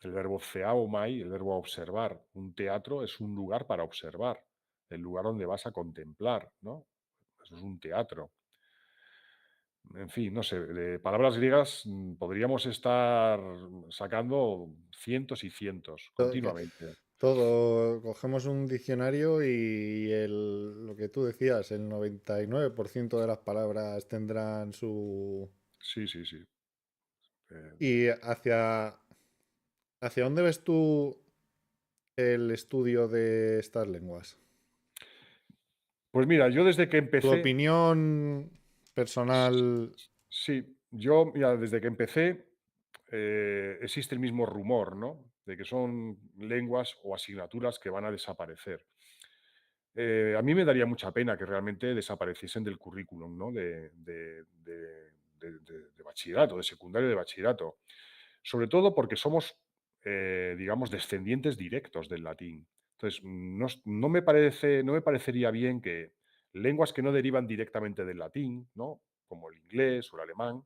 el verbo theaomai, el verbo observar. Un teatro es un lugar para observar, el lugar donde vas a contemplar, ¿no? Eso es un teatro. En fin, no sé, de palabras griegas podríamos estar sacando cientos y cientos Todo, que- continuamente. todo, cogemos un diccionario y lo que tú decías, el 99% de las palabras tendrán su... Sí, sí, sí. Eh, ¿Y hacia dónde ves tú el estudio de estas lenguas? pues mira, yo desde que Tu empecé, opinión personal, sí, yo mira, desde que empecé existe el mismo rumor, ¿no? De que son lenguas o asignaturas que van a desaparecer. A mí me daría mucha pena que realmente desapareciesen del currículum, ¿no? De bachillerato, de secundario de bachillerato. Sobre todo porque somos, digamos, descendientes directos del latín. Entonces, no me parecería bien que lenguas que no derivan directamente del latín, ¿no? Como el inglés o el alemán,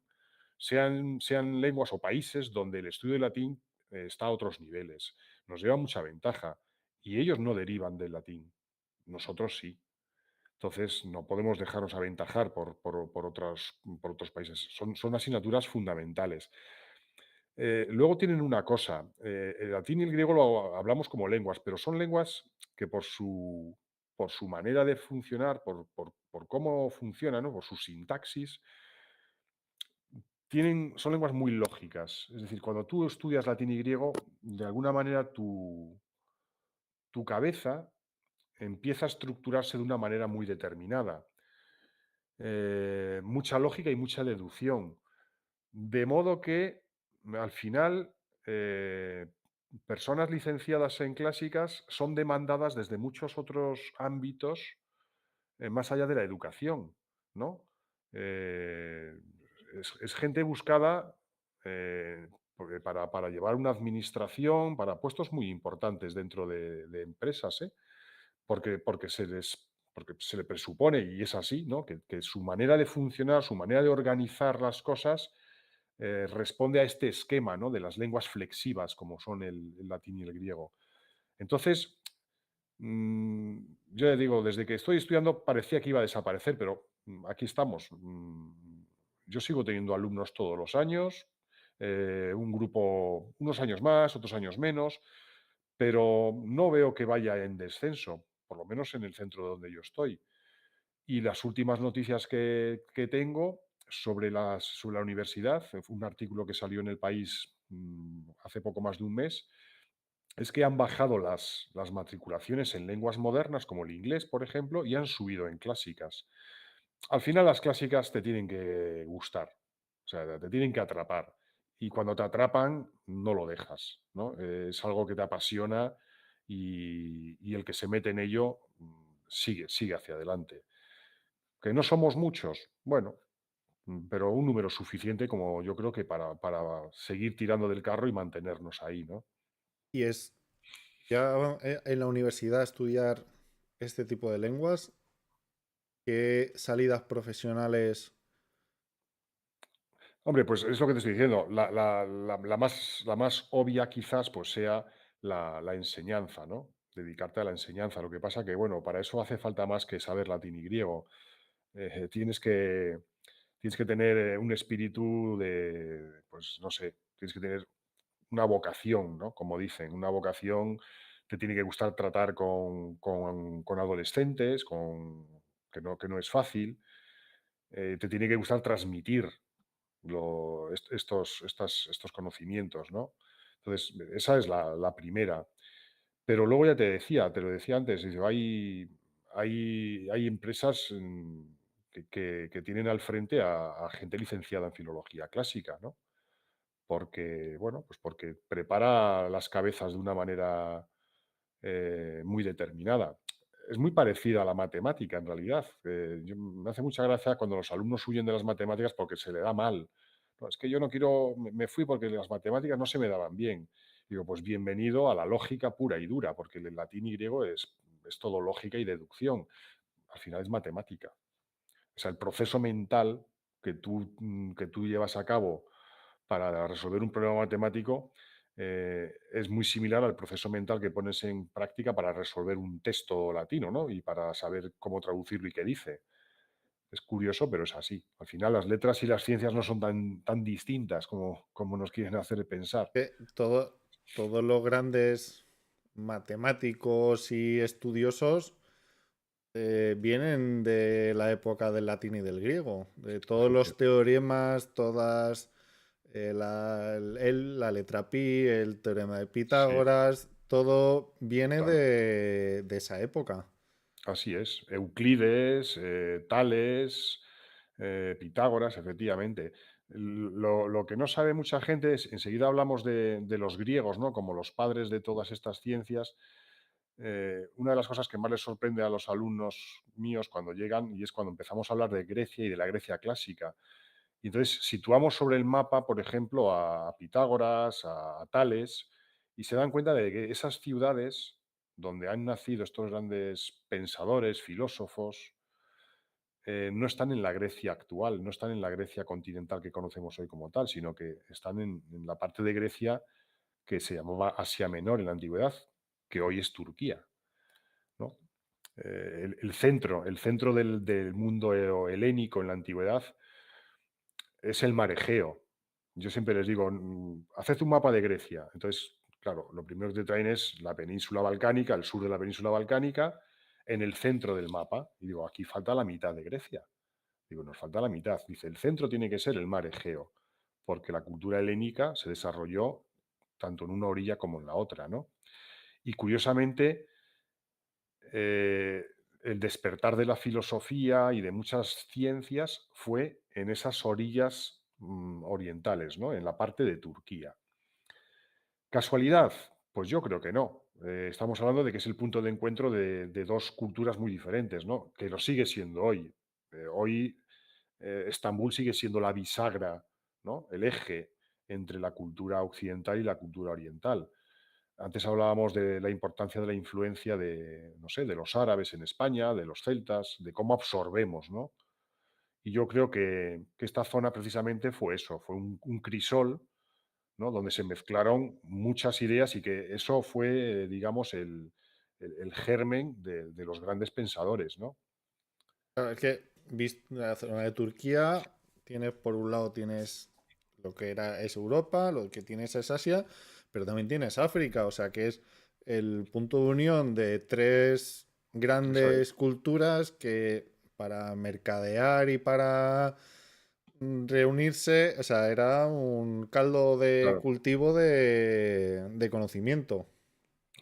sean lenguas o países donde el estudio del latín está a otros niveles. Nos lleva mucha ventaja y ellos no derivan del latín. Nosotros sí. Entonces, no podemos dejarnos aventajar por otros países. Son asignaturas fundamentales. Luego tienen una cosa, el latín y el griego lo hablamos como lenguas, pero son lenguas que por su manera de funcionar, por cómo funcionan, ¿no? Por su sintaxis, son lenguas muy lógicas. Es decir, cuando tú estudias latín y griego, de alguna manera tu cabeza empieza a estructurarse de una manera muy determinada. Mucha lógica y mucha deducción. De modo que al final personas licenciadas en clásicas son demandadas desde muchos otros ámbitos más allá de la educación, ¿no? Eh, es gente buscada para llevar una administración, para puestos muy importantes dentro de empresas, ¿eh? Porque se le presupone, y es así, ¿no? Que su manera de funcionar, su manera de organizar las cosas, responde a este esquema, ¿no? De las lenguas flexivas, como son el latín y el griego. Entonces, yo le digo, desde que estoy estudiando parecía que iba a desaparecer, pero aquí estamos. Yo sigo teniendo alumnos todos los años, un grupo unos años más, otros años menos, pero no veo que vaya en descenso, por lo menos en el centro donde yo estoy. Y las últimas noticias que tengo sobre la universidad, fue un artículo que salió en El País hace poco más de un mes, es que han bajado las matriculaciones en lenguas modernas, como el inglés, por ejemplo, y han subido en clásicas. Al final las clásicas te tienen que gustar, o sea, te tienen que atrapar. Y cuando te atrapan, no lo dejas, ¿no? Es algo que te apasiona y el que se mete en ello sigue hacia adelante. ¿Que no somos muchos? Bueno, pero un número suficiente como yo creo que para seguir tirando del carro y mantenernos ahí, ¿no? y es ya en la universidad estudiar este tipo de lenguas, ¿qué salidas profesionales? Hombre, pues es lo que te estoy diciendo. La más obvia quizás pues sea la enseñanza, ¿no? Dedicarte a la enseñanza. Lo que pasa que, bueno, para eso hace falta más que saber latín y griego. Tienes que tener un espíritu pues no sé, tienes que tener una vocación, ¿no? Como dicen, una vocación. Te tiene que gustar tratar con adolescentes, que no es fácil. Te tiene que gustar transmitir estos conocimientos, ¿no? Entonces, esa es la primera. Pero luego ya te lo decía antes, digo, hay empresas que tienen al frente a gente licenciada en filología clásica, ¿no? Porque, bueno, pues porque prepara las cabezas de una manera muy determinada. Es muy parecida a la matemática, en realidad. Me hace mucha gracia cuando los alumnos huyen de las matemáticas porque se le da mal. No, es que yo no quiero, me fui porque las matemáticas no se me daban bien. Digo, pues bienvenido a la lógica pura y dura, porque el latín y griego es todo lógica y deducción. Al final es matemática. O sea, el proceso mental que tú llevas a cabo para resolver un problema matemático es muy similar al proceso mental que pones en práctica para resolver un texto latino, ¿no? Y para saber cómo traducirlo y qué dice. Es curioso, pero es así. Al final, las letras y las ciencias no son tan distintas como nos quieren hacer pensar. Todos los grandes matemáticos y estudiosos vienen de la época del latín y del griego. De todos los Efectivamente. teoremas, todas la letra pi, el teorema de Sí, Pitágoras, todo viene claro. de esa época. Así es. Euclides, Tales, Pitágoras, efectivamente. Lo que no sabe mucha gente es, enseguida hablamos de los griegos, ¿no? Como los padres de todas estas ciencias. Una de las cosas que más les sorprende a los alumnos míos cuando llegan y es cuando empezamos a hablar de Grecia y de la Grecia clásica. Y entonces situamos sobre el mapa, por ejemplo, a Pitágoras, a Tales, y se dan cuenta de que esas ciudades donde han nacido estos grandes pensadores, filósofos, no están en la Grecia actual, no están en la Grecia continental que conocemos hoy como tal, sino que están en la parte de Grecia que se llamaba Asia Menor en la antigüedad, que hoy es Turquía, ¿no? El centro del mundo helénico en la antigüedad es el mar Egeo. Yo siempre les digo, haced un mapa de Grecia. Entonces, claro, lo primero que te traen es la península balcánica, el sur de la península balcánica, en el centro del mapa. Y digo, aquí falta la mitad de Grecia. Digo, nos falta la mitad. Dice, el centro tiene que ser el mar Egeo, porque la cultura helénica se desarrolló tanto en una orilla como en la otra, ¿no? Y curiosamente, eh, el despertar de la filosofía y de muchas ciencias fue en esas orillas orientales, ¿no? En la parte de Turquía. ¿Casualidad? Pues yo creo que no. Estamos hablando de que es el punto de encuentro de dos culturas muy diferentes, ¿no? Que lo sigue siendo hoy. Hoy Estambul sigue siendo la bisagra, ¿no? El eje entre la cultura occidental y la cultura oriental. Antes hablábamos de la importancia de la influencia de, no sé, de los árabes en España, de los celtas, de cómo absorbemos, ¿no? Y yo creo que esta zona precisamente fue eso, fue un crisol, ¿no? Donde se mezclaron muchas ideas y que eso fue, digamos, el germen de los grandes pensadores, ¿no? Claro, es que la zona de Turquía, tienes por un lado tienes lo que es Europa, lo que tienes es Asia, pero también tienes África, o sea que es el punto de unión de tres Eso es, grandes culturas que para mercadear y para reunirse, o sea, era un caldo de claro. cultivo de conocimiento.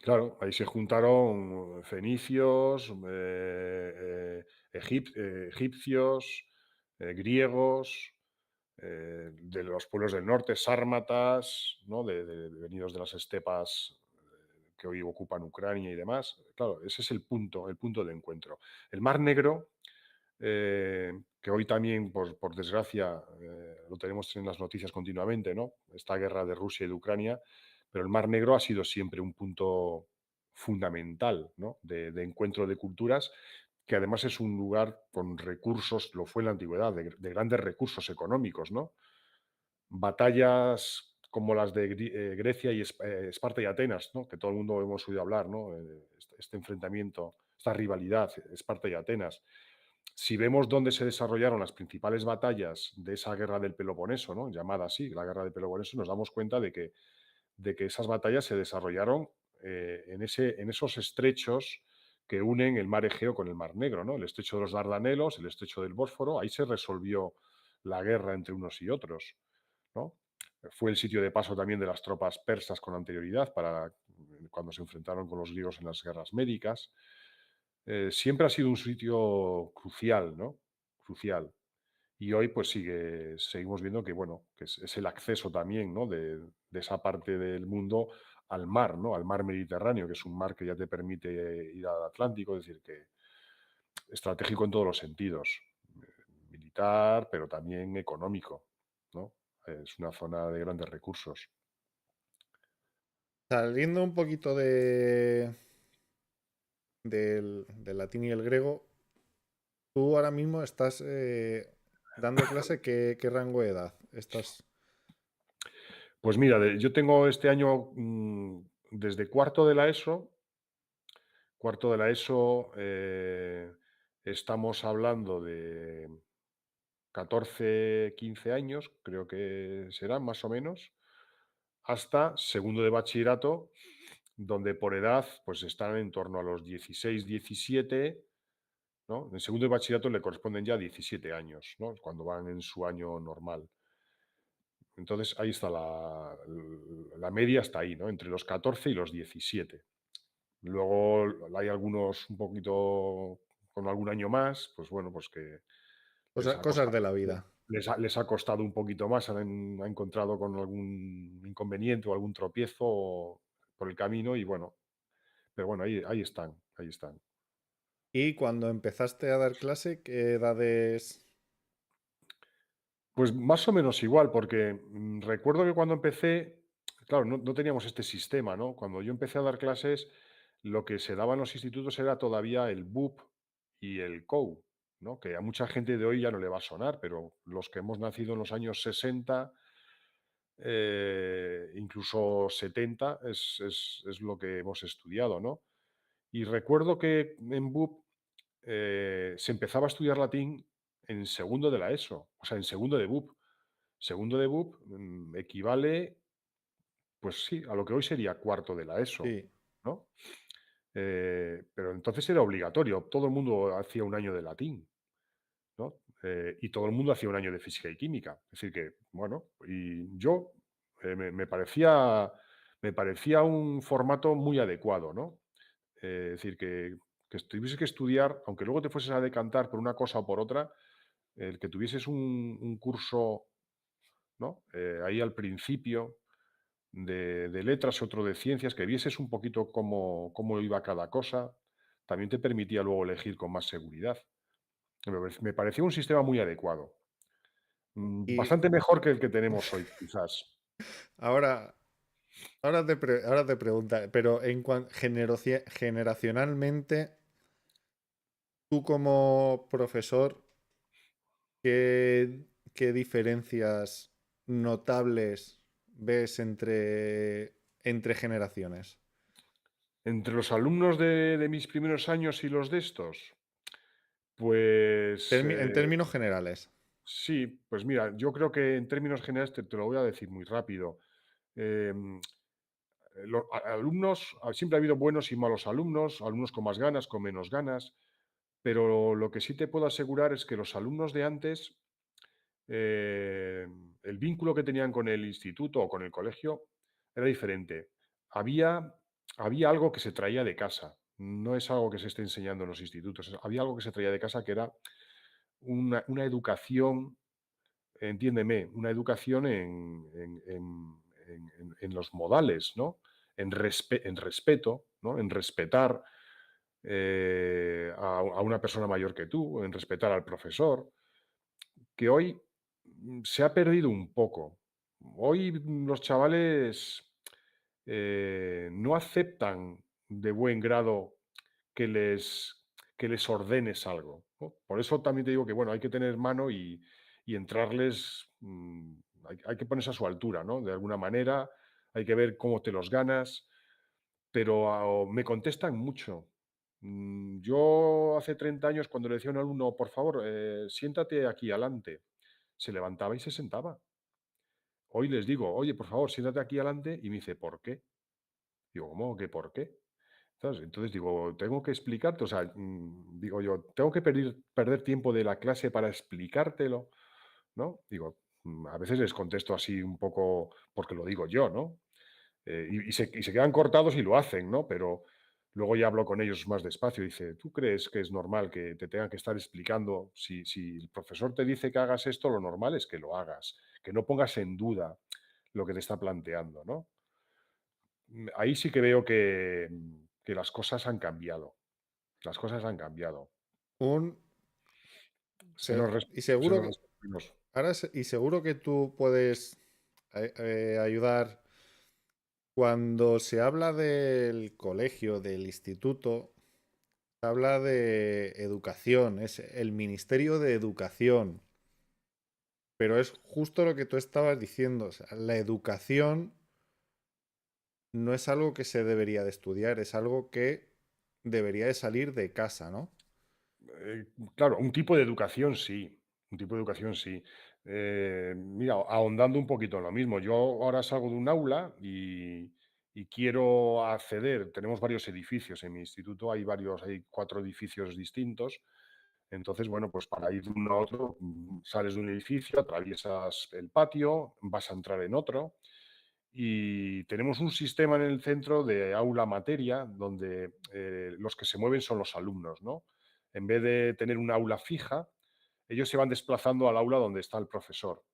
Claro, ahí se juntaron fenicios, egipcios, griegos, de los pueblos del norte, sármatas, ¿no? Venidos de las estepas que hoy ocupan Ucrania y demás. Claro, ese es el punto de encuentro. El Mar Negro, que hoy también, por desgracia, lo tenemos en las noticias continuamente, ¿no? Esta guerra de Rusia y de Ucrania, pero el Mar Negro ha sido siempre un punto fundamental, ¿no? De encuentro de culturas, que además es un lugar con recursos, lo fue en la antigüedad, de grandes recursos económicos, ¿no? Batallas como las de Grecia y Esparta y Atenas, ¿no? Que todo el mundo hemos oído hablar, ¿no? Este enfrentamiento, esta rivalidad, Esparta y Atenas. Si vemos dónde se desarrollaron las principales batallas de esa guerra del Peloponeso, ¿no? Llamada así, la guerra del Peloponeso, nos damos cuenta de que esas batallas se desarrollaron en esos estrechos que unen el mar Egeo con el mar Negro, ¿no? El estrecho de los Dardanelos, el estrecho del Bósforo, ahí se resolvió la guerra entre unos y otros, ¿no? Fue el sitio de paso también de las tropas persas con anterioridad para cuando se enfrentaron con los griegos en las guerras médicas. Siempre ha sido un sitio crucial, ¿no? Crucial. Y hoy pues seguimos viendo que, bueno, que es el acceso también, ¿no? De esa parte del mundo al mar, ¿no? Al mar Mediterráneo, que es un mar que ya te permite ir al Atlántico, es decir, que estratégico en todos los sentidos, militar, pero también económico, ¿no? Es una zona de grandes recursos. Saliendo un poquito del latín y el griego, tú ahora mismo estás dando clase, ¿qué rango de edad estás? Pues mira, yo tengo este año, desde cuarto de la ESO, estamos hablando de 14, 15 años, creo que serán más o menos, hasta segundo de bachillerato, donde por edad pues están en torno a los 16, 17, ¿no? En segundo de bachillerato le corresponden ya 17 años, ¿no? Cuando van en su año normal. Entonces ahí está la media, está ahí, ¿no? Entre los 14 y los 17. Luego hay algunos un poquito con algún año más, pues bueno, pues que les ha Cosas costado, de la vida. les ha costado un poquito más, han encontrado con algún inconveniente o algún tropiezo por el camino y bueno, pero bueno, ahí están, ahí están. Y cuando empezaste a dar clase, ¿qué edades? Pues más o menos igual, porque recuerdo que cuando empecé, claro, no teníamos este sistema, ¿no? Cuando yo empecé a dar clases, lo que se daba en los institutos era todavía el BUP y el COU, ¿no? Que a mucha gente de hoy ya no le va a sonar, pero los que hemos nacido en los años 60, incluso 70, es lo que hemos estudiado, ¿no? Y recuerdo que en BUP se empezaba a estudiar latín en segundo de la ESO, o sea, en segundo de BUP. Segundo de BUP, equivale, pues sí, a lo que hoy sería cuarto de la ESO, Sí. ¿no? Pero entonces era obligatorio, todo el mundo hacía un año de latín, ¿no? Y todo el mundo hacía un año de física y química. Es decir que, bueno, y yo, me parecía un formato muy adecuado, ¿no? Es decir, que tuviese que estudiar, aunque luego te fueses a decantar por una cosa o por otra, el que tuvieses un curso, ¿no? Ahí al principio de letras, otro de ciencias, que vieses un poquito cómo iba cada cosa, también te permitía luego elegir con más seguridad. Me parecía un sistema muy adecuado. Y Bastante mejor que el que tenemos hoy, quizás. ahora, ahora te pregunta, pero generacionalmente, tú como profesor, ¿qué diferencias notables ves entre generaciones? Entre los alumnos de mis primeros años y los de estos, pues En términos generales. sí, pues mira, yo creo que en términos generales te lo voy a decir muy rápido. Em, Alumnos, siempre ha habido buenos y malos alumnos, alumnos con más ganas, con menos ganas, pero lo que sí te puedo asegurar es que los alumnos de antes, eh, el vínculo que tenían con el instituto o con el colegio era diferente. Había, había algo que se traía de casa, no es algo que se esté enseñando en los institutos, había algo que se traía de casa que era una educación, entiéndeme, una educación en los modales, ¿no? En respeto, ¿no? En respetar a una persona mayor que tú, en respetar al profesor, que hoy se ha perdido un poco. Hoy los chavales no aceptan de buen grado que les, que les ordenes algo, ¿no? Por eso también te digo que, bueno, hay que tener mano y entrarles, hay que ponerse a su altura, ¿no? De alguna manera, hay que ver cómo te los ganas, pero me contestan mucho. Yo hace 30 años, cuando le decía a un alumno, por favor, siéntate aquí adelante, se levantaba y se sentaba. Hoy les digo, oye, por favor, siéntate aquí adelante, y me dice, ¿por qué? Digo, ¿cómo que por qué? ¿Sabes? Entonces digo, tengo que explicarte, o sea, digo yo, tengo que perder tiempo de la clase para explicártelo, ¿no? Digo, a veces les contesto así un poco porque lo digo yo, ¿no? Y se quedan cortados y lo hacen, ¿no? Pero luego ya hablo con ellos más despacio y dice, ¿tú crees que es normal que te tengan que estar explicando? Si el profesor te dice que hagas esto, lo normal es que lo hagas, que no pongas en duda lo que te está planteando, ¿no? Ahí sí que veo que las cosas han cambiado. Las cosas han cambiado. Un, Se nos y se seguro nos que, respetamos. y seguro que tú puedes ayudar cuando se habla del colegio, del instituto, se habla de educación, es el Ministerio de Educación. Pero es justo lo que tú estabas diciendo. O sea, la educación no es algo que se debería de estudiar, es algo que debería de salir de casa, ¿no? Eh, claro, un tipo de educación sí, un tipo de educación sí. Mira, ahondando un poquito en lo mismo, yo ahora salgo de un aula y quiero acceder, tenemos varios edificios en mi instituto, hay 4 edificios distintos. Entonces, bueno, pues para ir de uno a otro, sales de un edificio, atraviesas el patio, vas a entrar en otro y tenemos un sistema en el centro de aula materia donde los que se mueven son los alumnos, ¿no? En vez de tener una aula fija, ellos se van desplazando al aula donde está el profesor.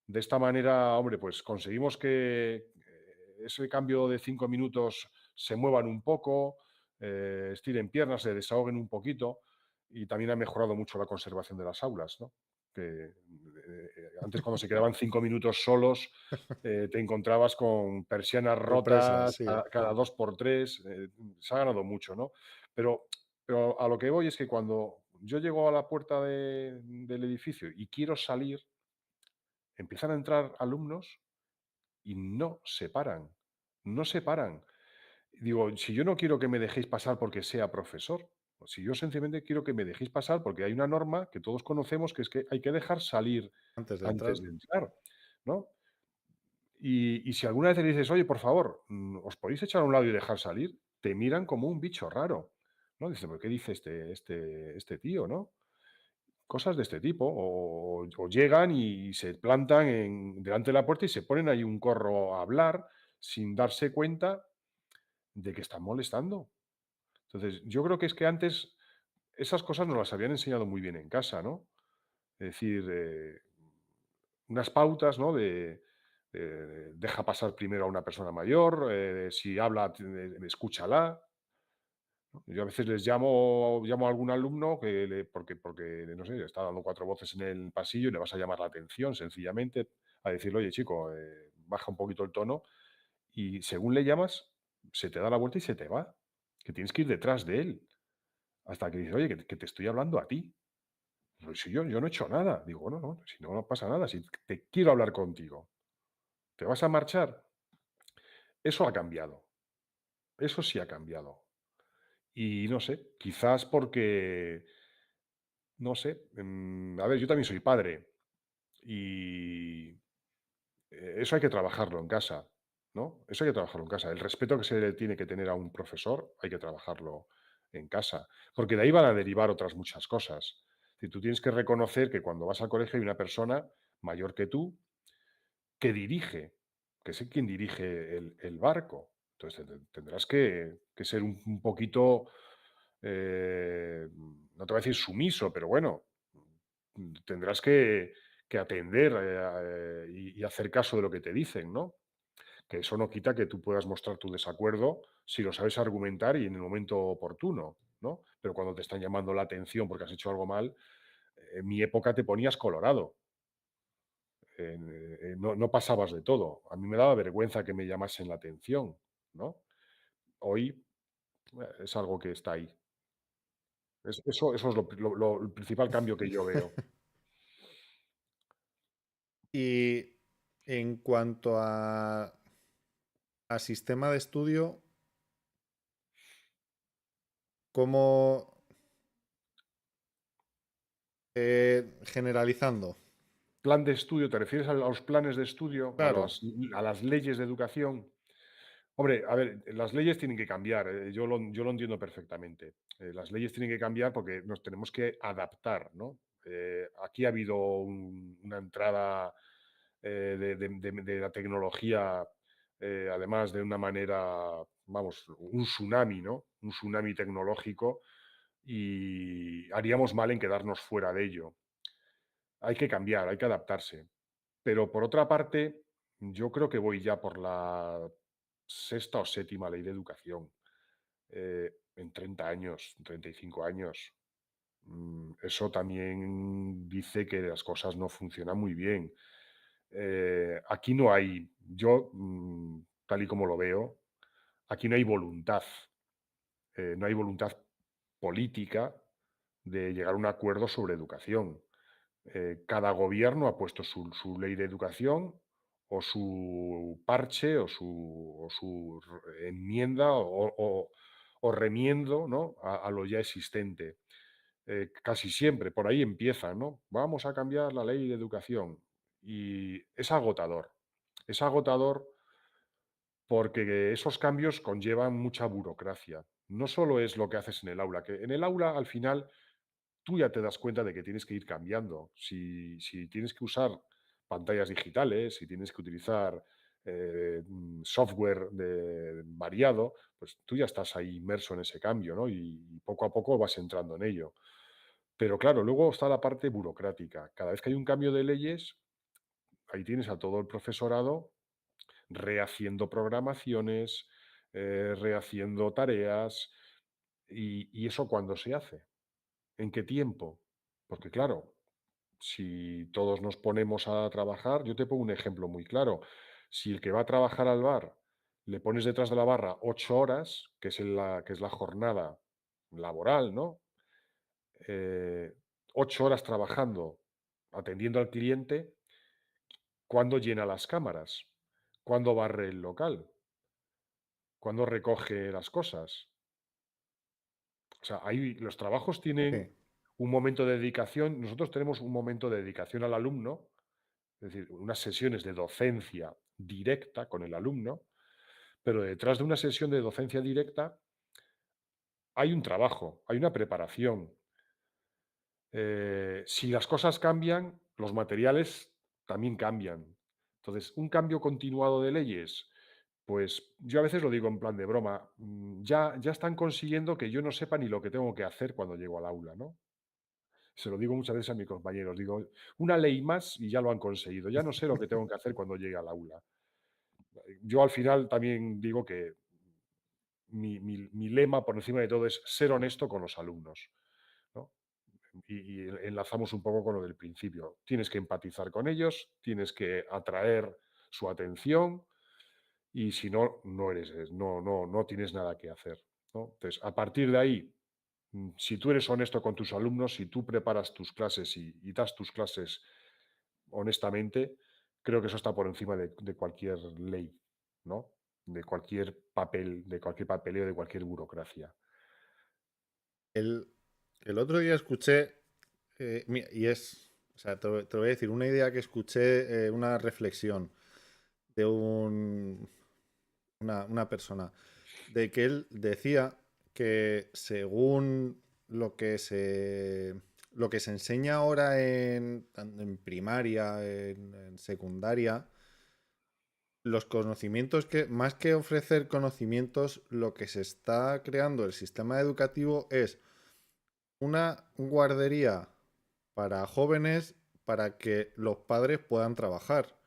De esta manera, hombre, pues conseguimos que ese cambio de 5 minutos se muevan un poco, estiren piernas, se desahoguen un poquito y también ha mejorado mucho la conservación de las aulas, ¿no? Que antes cuando se quedaban 5 minutos solos, te encontrabas con persianas Sorpresa, rotas sí. cada 2 por 3, se ha ganado mucho, ¿no? Pero, pero a lo que voy es que cuando yo llego a la puerta del edificio y quiero salir, empiezan a entrar alumnos y no se paran, no se paran. Digo, si yo no quiero que me dejéis pasar porque sea profesor, o si yo sencillamente quiero que me dejéis pasar porque hay una norma que todos conocemos que es que hay que dejar salir Antes de entrar. antes de entrar, ¿no? Y si alguna vez le dices: "Oye, por favor, ¿os podéis echar a un lado y dejar salir?", te miran como un bicho raro, ¿no? Dicen: "¿Pero qué dice este tío?", ¿no? Cosas de este tipo, o llegan y se plantan delante de la puerta y se ponen ahí un corro a hablar sin darse cuenta de que están molestando. Entonces, yo creo que es que antes esas cosas nos las habían enseñado muy bien en casa, ¿no? Es decir, unas pautas, ¿no? Deja pasar primero a una persona mayor, si habla, escúchala. Yo a veces llamo a algún alumno porque, no sé, está dando 4 voces en el pasillo y le vas a llamar la atención, sencillamente, a decirle: "Oye, chico, baja un poquito el tono", y según le llamas, se te da la vuelta y se te va, que tienes que ir detrás de él, hasta que dice: "Oye, que te estoy hablando a ti". Pues si yo no he hecho nada. Digo: "Bueno, no, si no, no pasa nada, si te quiero hablar contigo, ¿te vas a marchar?". Eso ha cambiado, eso sí ha cambiado. Y no sé, quizás porque no sé, a ver, yo también soy padre y eso hay que trabajarlo en casa, ¿no? Eso hay que trabajarlo en casa. El respeto que se le tiene que tener a un profesor hay que trabajarlo en casa, porque de ahí van a derivar otras muchas cosas. Si tú tienes que reconocer que cuando vas al colegio hay una persona mayor que tú que dirige, que es quien dirige el barco. Entonces tendrás que ser un poquito, no te voy a decir sumiso, pero bueno, tendrás que atender y hacer caso de lo que te dicen, ¿no? Que eso no quita que tú puedas mostrar tu desacuerdo si lo sabes argumentar y en el momento oportuno, ¿no? Pero cuando te están llamando la atención porque has hecho algo mal, en mi época te ponías colorado, no pasabas de todo. A mí me daba vergüenza que me llamasen la atención, ¿no? Hoy es algo que está ahí. Eso es el principal cambio que yo veo. Y en cuanto a sistema de estudio, ¿cómo generalizando? Plan de estudio, ¿te refieres a los planes de estudio, a Claro, las leyes de educación? Hombre, a ver, las leyes tienen que cambiar, yo lo entiendo perfectamente. Las leyes tienen que cambiar porque nos tenemos que adaptar, ¿no? Aquí ha habido una entrada de la tecnología, además de una manera, vamos, un tsunami, ¿no? Un tsunami tecnológico y haríamos mal en quedarnos fuera de ello. Hay que cambiar, hay que adaptarse. Pero por otra parte, yo creo que voy ya por la sexta o séptima ley de educación, en 30 años, 35 años. Eso también dice que las cosas no funcionan muy bien. Aquí no hay, tal y como lo veo, aquí no hay voluntad, no hay voluntad política de llegar a un acuerdo sobre educación. Cada gobierno ha puesto su ley de educación o su parche o su enmienda o remiendo, ¿no? A lo ya existente. Casi siempre, por ahí empiezan, ¿no? Vamos a cambiar la ley de educación. Y es agotador. Es agotador porque esos cambios conllevan mucha burocracia. No solo es lo que haces en el aula, que en el aula al final tú ya te das cuenta de que tienes que ir cambiando. Si tienes que usar pantallas digitales, si tienes que utilizar software variado, pues tú ya estás ahí inmerso en ese cambio, ¿no? Y poco a poco vas entrando en ello. Pero claro, luego está la parte burocrática. Cada vez que hay un cambio de leyes, ahí tienes a todo el profesorado rehaciendo programaciones, rehaciendo tareas. ¿Y eso cuándo se hace? ¿En qué tiempo? Porque claro, si todos nos ponemos a trabajar, yo te pongo un ejemplo muy claro. Si el que va a trabajar al bar le pones detrás de la barra 8 horas, que es la jornada laboral, ¿no? Eh, 8 horas trabajando, atendiendo al cliente, ¿cuándo llena las cámaras? ¿Cuándo barre el local? ¿Cuándo recoge las cosas? O sea, ahí los trabajos tienen Sí. un momento de dedicación. Nosotros tenemos un momento de dedicación al alumno, es decir, unas sesiones de docencia directa con el alumno, pero detrás de una sesión de docencia directa hay un trabajo, hay una preparación. Si las cosas cambian, los materiales también cambian. Entonces, un cambio continuado de leyes, pues yo a veces lo digo en plan de broma, ya están consiguiendo que yo no sepa ni lo que tengo que hacer cuando llego al aula, ¿no? Se lo digo muchas veces a mis compañeros, digo, una ley más y ya lo han conseguido, ya no sé lo que tengo que hacer cuando llegue al aula. Yo al final también digo que mi lema por encima de todo es ser honesto con los alumnos, ¿no? Y enlazamos un poco con lo del principio. Tienes que empatizar con ellos, tienes que atraer su atención y si no, no tienes nada que hacer, ¿no? Entonces, a partir de ahí, si tú eres honesto con tus alumnos, si tú preparas tus clases y das tus clases honestamente, creo que eso está por encima de cualquier ley, ¿no? De cualquier papel, de cualquier papeleo, de cualquier burocracia. El, el otro día escuché, y es, o sea, te lo voy a decir, una idea que escuché, una reflexión de una persona, de que él decía que según lo que se enseña ahora en primaria, en secundaria, los conocimientos que, más que ofrecer conocimientos, lo que se está creando el sistema educativo es una guardería para jóvenes para que los padres puedan trabajar.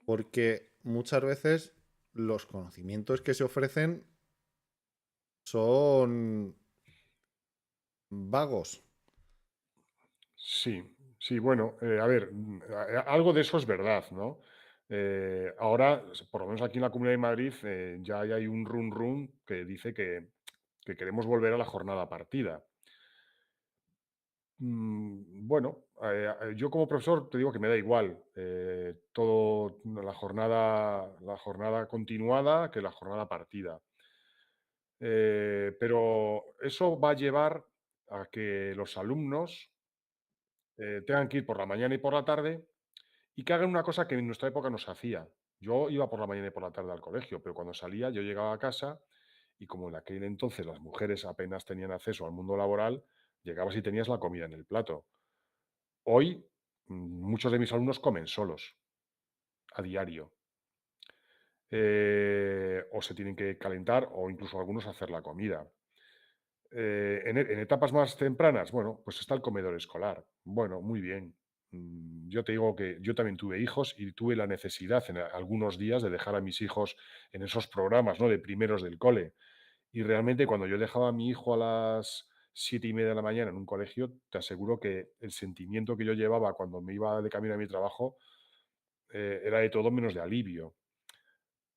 Porque muchas veces los conocimientos que se ofrecen son vagos. Sí, sí, bueno, a ver, algo de eso es verdad, ¿no? Ahora, por lo menos aquí en la Comunidad de Madrid, ya hay un run run que dice que queremos volver a la jornada partida. Bueno, yo como profesor te digo que me da igual, todo la jornada continuada que la jornada partida. Pero eso va a llevar a que los alumnos tengan que ir por la mañana y por la tarde y que hagan una cosa que en nuestra época no se hacía. Yo iba por la mañana y por la tarde al colegio, pero cuando salía yo llegaba a casa y como en aquel entonces las mujeres apenas tenían acceso al mundo laboral, llegabas y tenías la comida en el plato. Hoy, muchos de mis alumnos comen solos, a diario. O se tienen que calentar o incluso algunos hacer la comida. En etapas más tempranas, bueno, pues está el comedor escolar. Bueno, muy bien. Yo te digo que yo también tuve hijos y tuve la necesidad en algunos días de dejar a mis hijos en esos programas, ¿no? De primeros del cole. Y realmente cuando yo dejaba a mi hijo a las 7:30 de la mañana en un colegio, te aseguro que el sentimiento que yo llevaba cuando me iba de camino a mi trabajo era de todo menos de alivio,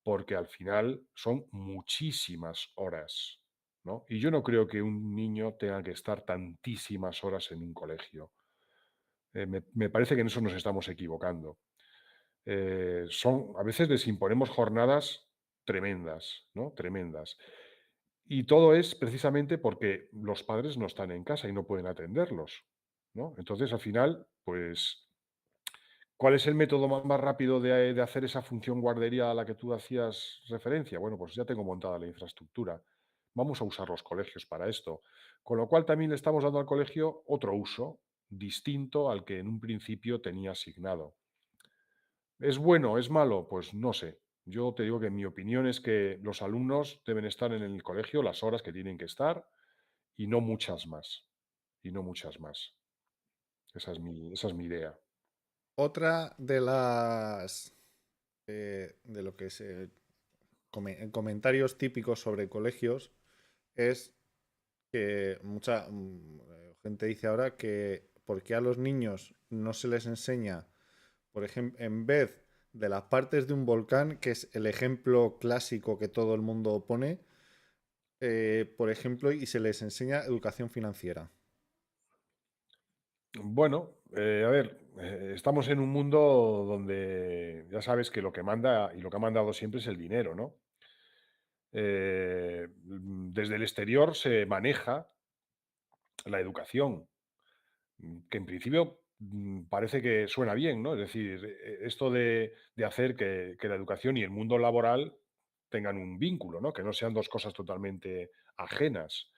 porque al final son muchísimas horas, ¿no? Y yo no creo que un niño tenga que estar tantísimas horas en un colegio. Me parece que en eso nos estamos equivocando. A veces les imponemos jornadas tremendas, ¿no? Tremendas. Y todo es precisamente porque los padres no están en casa y no pueden atenderlos, ¿no? Entonces, al final, pues, ¿cuál es el método más rápido de hacer esa función guardería a la que tú hacías referencia? Bueno, pues ya tengo montada la infraestructura. Vamos a usar los colegios para esto. Con lo cual también le estamos dando al colegio otro uso distinto al que en un principio tenía asignado. ¿Es bueno? ¿Es malo? Pues no sé. Yo te digo que mi opinión es que los alumnos deben estar en el colegio las horas que tienen que estar y no muchas más. Y no muchas más. Esa es mi idea. Otra de las de lo que se comentarios típicos sobre colegios es que mucha gente dice ahora que por qué a los niños no se les enseña, por ejemplo, en vez de las partes de un volcán, que es el ejemplo clásico que todo el mundo pone, por ejemplo, y se les enseña educación financiera. Bueno, a ver, estamos en un mundo donde ya sabes que lo que manda y lo que ha mandado siempre es el dinero, ¿no? Desde el exterior se maneja la educación, que en principio parece que suena bien, ¿no? Es decir, esto de hacer que la educación y el mundo laboral tengan un vínculo, ¿no? Que no sean dos cosas totalmente ajenas.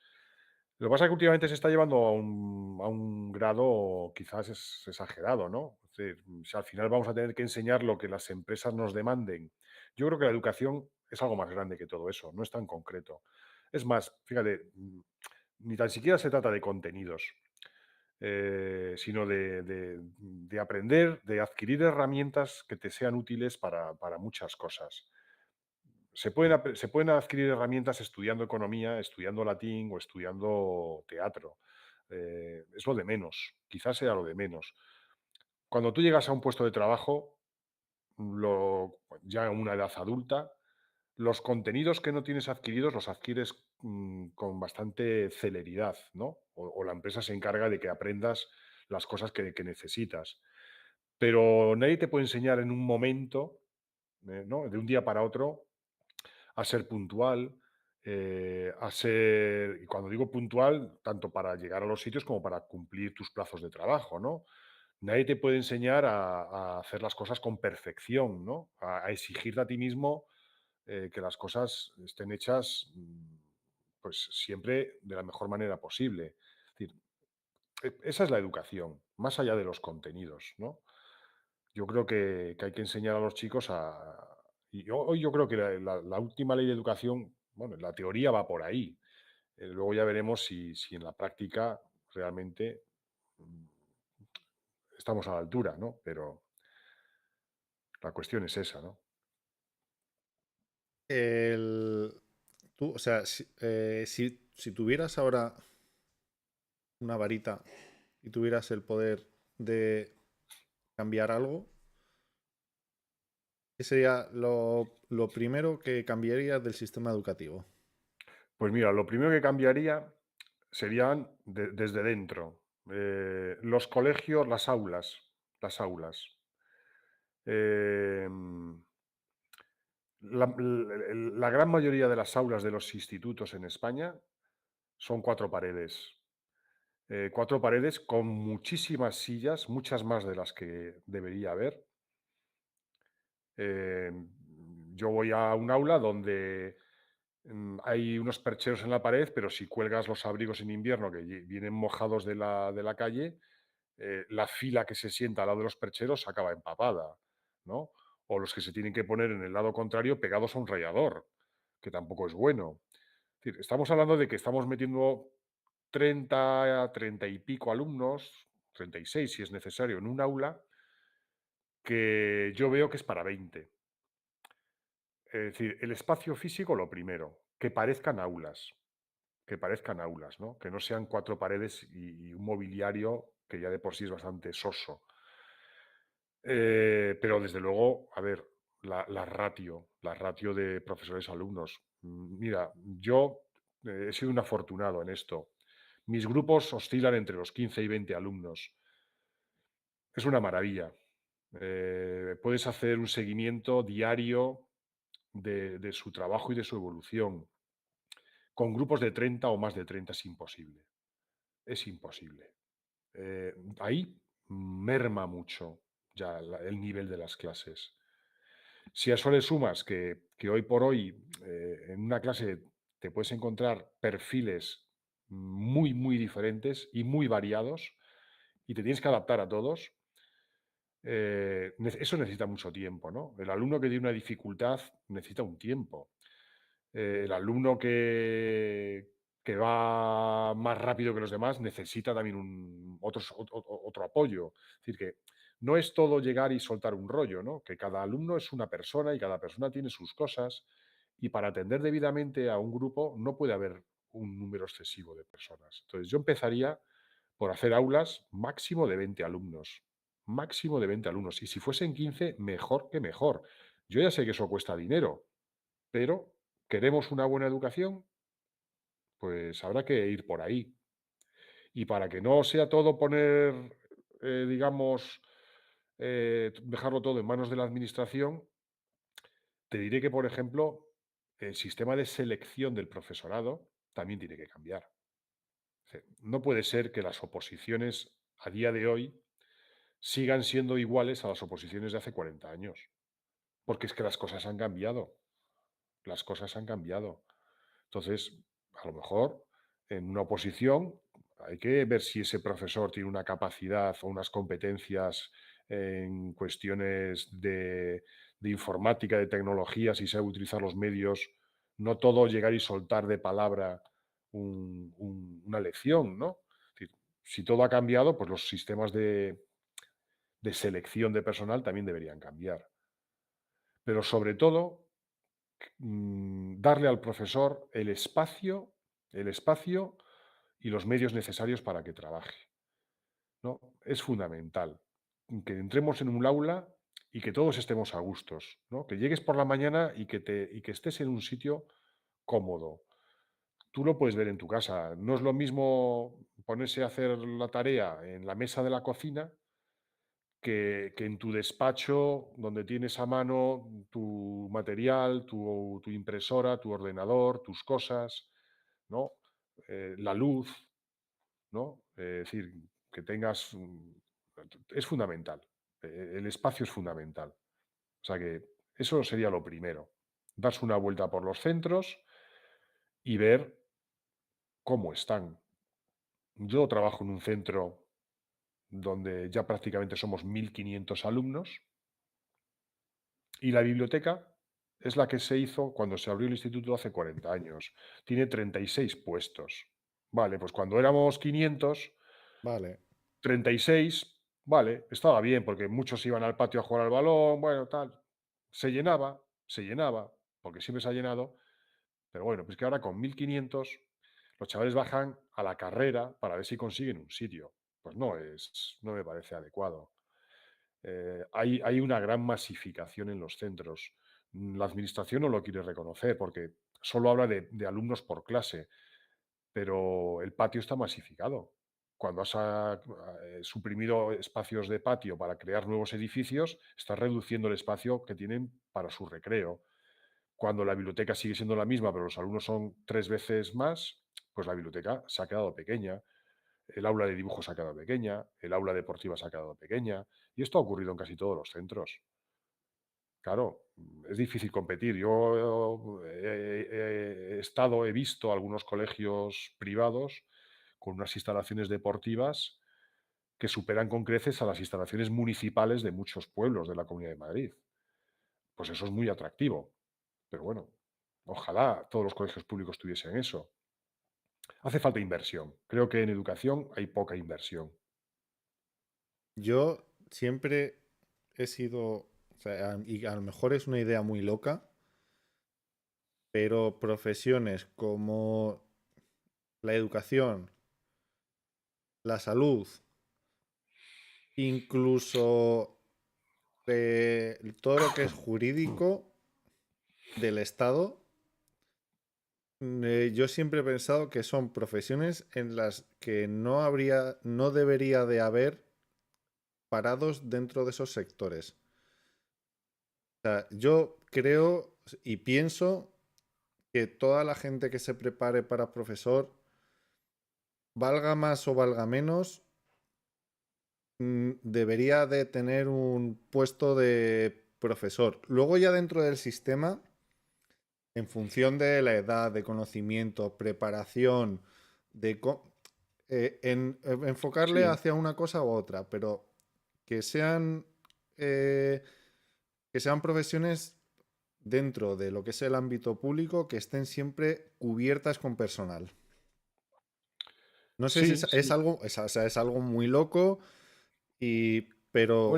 Lo que pasa es que últimamente se está llevando a un grado quizás es exagerado, ¿no? Es decir, si al final vamos a tener que enseñar lo que las empresas nos demanden. Yo creo que la educación es algo más grande que todo eso, no es tan concreto. Es más, fíjate, ni tan siquiera se trata de contenidos, sino de aprender, de adquirir herramientas que te sean útiles para muchas cosas. Se pueden adquirir herramientas estudiando economía, estudiando latín o estudiando teatro. Es lo de menos, quizás sea lo de menos. Cuando tú llegas a un puesto de trabajo, ya a una edad adulta, los contenidos que no tienes adquiridos los adquieres con bastante celeridad, ¿no? O la empresa se encarga de que aprendas las cosas que necesitas. Pero nadie te puede enseñar en un momento, ¿no? De un día para otro, a ser puntual, y cuando digo puntual, tanto para llegar a los sitios como para cumplir tus plazos de trabajo, ¿no? Nadie te puede enseñar a hacer las cosas con perfección, ¿no? A exigirte a ti mismo que las cosas estén hechas, pues siempre de la mejor manera posible. Es decir, esa es la educación, más allá de los contenidos, ¿no? Yo creo que hay que enseñar a los chicos y hoy yo creo que la última ley de educación, bueno, la teoría va por ahí. Luego ya veremos si en la práctica realmente mm, estamos a la altura, ¿no? Pero la cuestión es esa, ¿no? El, tú, o sea, si tuvieras ahora una varita y tuvieras el poder de cambiar algo, ¿qué sería lo primero que cambiarías del sistema educativo? Pues mira, lo primero que cambiaría serían desde dentro. Los colegios, las aulas, las aulas. Em, la gran mayoría de las aulas de los institutos en España son cuatro paredes. Cuatro paredes con muchísimas sillas, muchas más de las que debería haber. Em, yo voy a un aula donde hay unos percheros en la pared, pero si cuelgas los abrigos en invierno que vienen mojados de la calle, la fila que se sienta al lado de los percheros acaba empapada, ¿no? O los que se tienen que poner en el lado contrario pegados a un radiador, que tampoco es bueno. Es decir, estamos hablando de que estamos metiendo 30 y pico alumnos, 36 si es necesario, en un aula que yo veo que es para 20. Es decir, el espacio físico lo primero, que parezcan aulas, ¿no? Que no sean cuatro paredes y un mobiliario que ya de por sí es bastante soso. Pero desde luego, a ver, la ratio de profesores-alumnos. Mira, yo he sido un afortunado en esto. Mis grupos oscilan entre los 15 y 20 alumnos. Es una maravilla. Puedes hacer un seguimiento diario de su trabajo y de su evolución. Con grupos de 30 o más de 30 es imposible. Es imposible. Ahí merma mucho ya el nivel de las clases. Si a eso le sumas que hoy por hoy en una clase te puedes encontrar perfiles muy, muy diferentes y muy variados y te tienes que adaptar a todos, eso necesita mucho tiempo, ¿no? El alumno que tiene una dificultad necesita un tiempo. El alumno que va más rápido que los demás necesita también otro apoyo. Es decir, que no es todo llegar y soltar un rollo, ¿no? Que cada alumno es una persona y cada persona tiene sus cosas y para atender debidamente a un grupo no puede haber un número excesivo de personas. Entonces yo empezaría por hacer aulas máximo de 20 alumnos. Máximo de 20 alumnos. Y si fuesen 15, mejor que mejor. Yo ya sé que eso cuesta dinero, pero queremos una buena educación, pues habrá que ir por ahí. Y para que no sea todo poner, digamos, dejarlo todo en manos de la administración, te diré que, por ejemplo, el sistema de selección del profesorado también tiene que cambiar. No puede ser que las oposiciones a día de hoy sigan siendo iguales a las oposiciones de hace 40 años, porque es que las cosas han cambiado. Las cosas han cambiado. Entonces, a lo mejor en una oposición hay que ver si ese profesor tiene una capacidad o unas competencias en cuestiones de informática, de tecnología, si sabe utilizar los medios, no todo llegar y soltar de palabra una lección, ¿no? Es decir, si todo ha cambiado, pues los sistemas de selección de personal también deberían cambiar. Pero sobre todo, darle al profesor el espacio y los medios necesarios para que trabaje, ¿no? Es fundamental que entremos en un aula y que todos estemos a gustos, ¿no? Que llegues por la mañana y que estés en un sitio cómodo. Tú lo puedes ver en tu casa. No es lo mismo ponerse a hacer la tarea en la mesa de la cocina que en tu despacho, donde tienes a mano tu material, tu impresora, tu ordenador, tus cosas, ¿no? La luz, ¿no? Es decir, que tengas... Es fundamental. El espacio es fundamental. O sea que eso sería lo primero. Darse una vuelta por los centros y ver cómo están. Yo trabajo en un centro donde ya prácticamente somos 1.500 alumnos. Y la biblioteca es la que se hizo cuando se abrió el instituto hace 40 años. Tiene 36 puestos. Vale, pues cuando éramos 500, Vale. 36, vale, estaba bien, porque muchos iban al patio a jugar al balón, bueno, tal. Se llenaba, porque siempre se ha llenado, pero bueno, pues que ahora con 1.500 los chavales bajan a la carrera para ver si consiguen un sitio. Pues no me parece adecuado. Hay una gran masificación en los centros. La administración no lo quiere reconocer porque solo habla de alumnos por clase, pero el patio está masificado. Cuando has suprimido espacios de patio para crear nuevos edificios, estás reduciendo el espacio que tienen para su recreo. Cuando la biblioteca sigue siendo la misma, pero los alumnos son 3 veces más, pues la biblioteca se ha quedado pequeña. El aula de dibujo se ha quedado pequeña, el aula deportiva se ha quedado pequeña, y esto ha ocurrido en casi todos los centros. Claro, es difícil competir. Yo he visto algunos colegios privados con unas instalaciones deportivas que superan con creces a las instalaciones municipales de muchos pueblos de la Comunidad de Madrid. Pues eso es muy atractivo. Pero bueno, ojalá todos los colegios públicos tuviesen eso. Hace falta inversión. Creo que en educación hay poca inversión. Yo siempre he sido, o sea, y a lo mejor es una idea muy loca, pero profesiones como la educación, la salud, incluso todo lo que es jurídico del Estado, yo siempre he pensado que son profesiones en las que no debería de haber parados dentro de esos sectores. O sea, yo creo y pienso que toda la gente que se prepare para profesor, valga más o valga menos, debería de tener un puesto de profesor. Luego ya dentro del sistema, en función de la edad, de conocimiento, preparación, de enfocarle Sí, hacia una cosa u otra, pero que sean, eh, que sean profesiones dentro de lo que es el ámbito público que estén siempre cubiertas con personal. No sé si sí, es sí. algo, o sea, es algo muy loco, y, Hombre, pero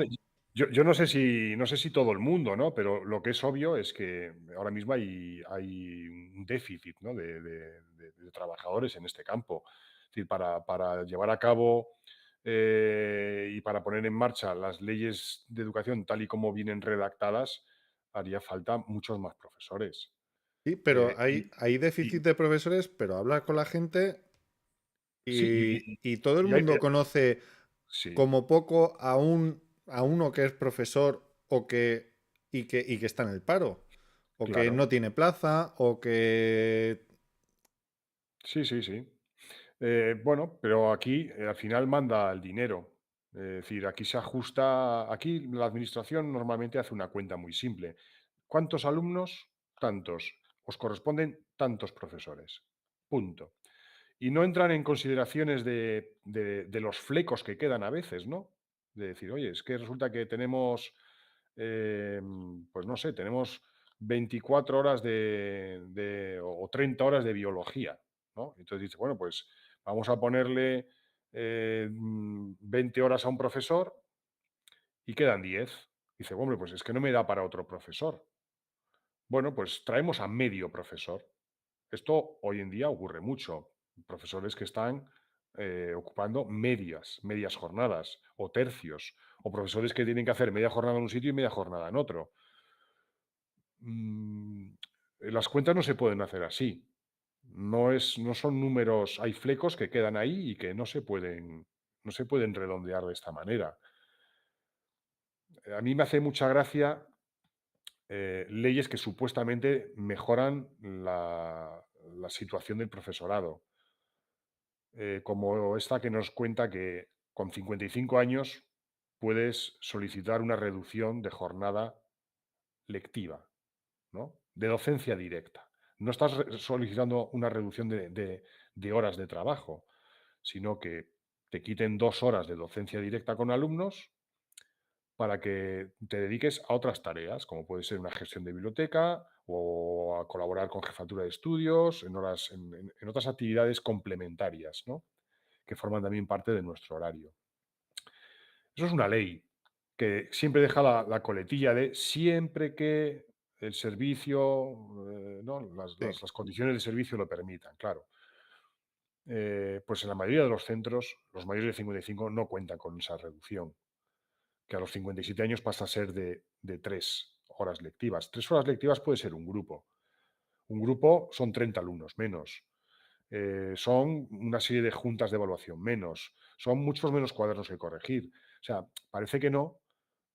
yo no sé si todo el mundo, ¿no? Pero lo que es obvio es que ahora mismo hay un déficit, ¿no? de trabajadores en este campo. Es decir, para llevar a cabo y para poner en marcha las leyes de educación tal y como vienen redactadas, haría falta muchos más profesores. sí, pero Eh, y, hay déficit y- de profesores, pero habla con la gente sí, y todo el y hay, mundo conoce sí, como poco a uno que es profesor o y que está en el paro, o que claro. no tiene plaza, o que... Sí, sí, sí. Bueno, pero aquí al final manda el dinero. Es decir, aquí se ajusta, aquí la administración normalmente hace una cuenta muy simple. ¿Cuántos alumnos? Tantos. Os corresponden tantos profesores. Punto. Y no entran en consideraciones de los flecos que quedan a veces, ¿no? De decir, oye, es que resulta que tenemos, pues no sé, tenemos 24 horas o 30 horas de biología, ¿no? Entonces dice, bueno, pues vamos a ponerle 20 horas a un profesor y quedan 10. Dice, hombre, pues es que no me da para otro profesor. Bueno, pues traemos a medio profesor. Esto hoy en día ocurre mucho. Profesores que están ocupando medias jornadas o tercios, o profesores que tienen que hacer media jornada en un sitio y media jornada en otro. Mm, las cuentas no se pueden hacer así. No son números, hay flecos que quedan ahí y que no se pueden redondear de esta manera. A mí me hace mucha gracia leyes que supuestamente mejoran la situación del profesorado, como esta que nos cuenta que con 55 años puedes solicitar una reducción de jornada lectiva, ¿no? De docencia directa. No estás solicitando una reducción de horas de trabajo, sino que te quiten 2 horas de docencia directa con alumnos para que te dediques a otras tareas, como puede ser una gestión de biblioteca o a colaborar con jefatura de estudios, en otras actividades complementarias, ¿no? Que forman también parte de nuestro horario. Eso es una ley que siempre deja la coletilla de siempre que el servicio, ¿no? las, Sí. las- las condiciones de servicio lo permitan, claro. Pues en la mayoría de los centros, los mayores de 55 no cuentan con esa reducción, que a los 57 años pasa a ser de 3 horas lectivas. 3 horas lectivas puede ser un grupo. Un grupo son 30 alumnos menos. Son una serie de juntas de evaluación menos. Son muchos menos cuadernos que corregir. O sea, parece que no,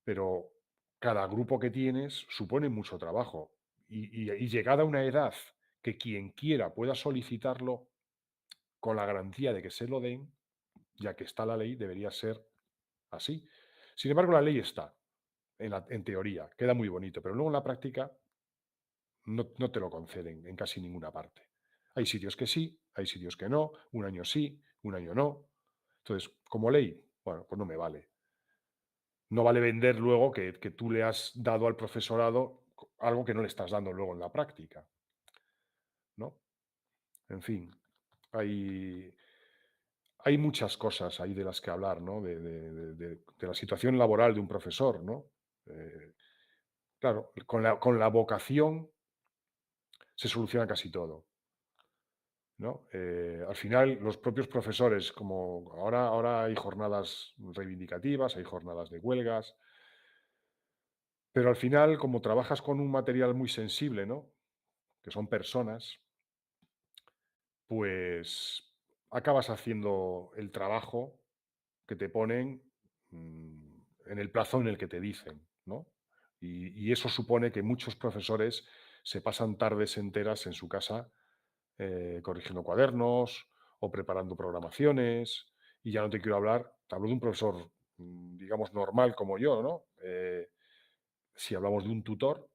pero cada grupo que tienes supone mucho trabajo. Y llegada a una edad que quien quiera pueda solicitarlo con la garantía de que se lo den, ya que está la ley, debería ser así. Sin embargo, la ley está. En teoría, queda muy bonito, pero luego en la práctica no te lo conceden en casi ninguna parte. Hay sitios que sí, hay sitios que no, un año sí, un año no. Entonces, como ley, bueno, pues no me vale. No vale vender luego que tú le has dado al profesorado algo que no le estás dando luego en la práctica, ¿no? En fin, hay, hay muchas cosas ahí de las que hablar, ¿no? De la situación laboral de un profesor, ¿no? Eh, claro, con la vocación se soluciona casi todo, ¿no? Al final, los propios profesores, como ahora hay jornadas reivindicativas, hay jornadas de huelgas, pero al final, como trabajas con un material muy sensible, ¿no? Que son personas, pues acabas haciendo el trabajo que te ponen, en el plazo en el que te dicen, ¿no? Y eso supone que muchos profesores se pasan tardes enteras en su casa corrigiendo cuadernos o preparando programaciones. Y ya no te quiero hablar, te hablo de un profesor, digamos, normal como yo, ¿no? Si hablamos de un tutor,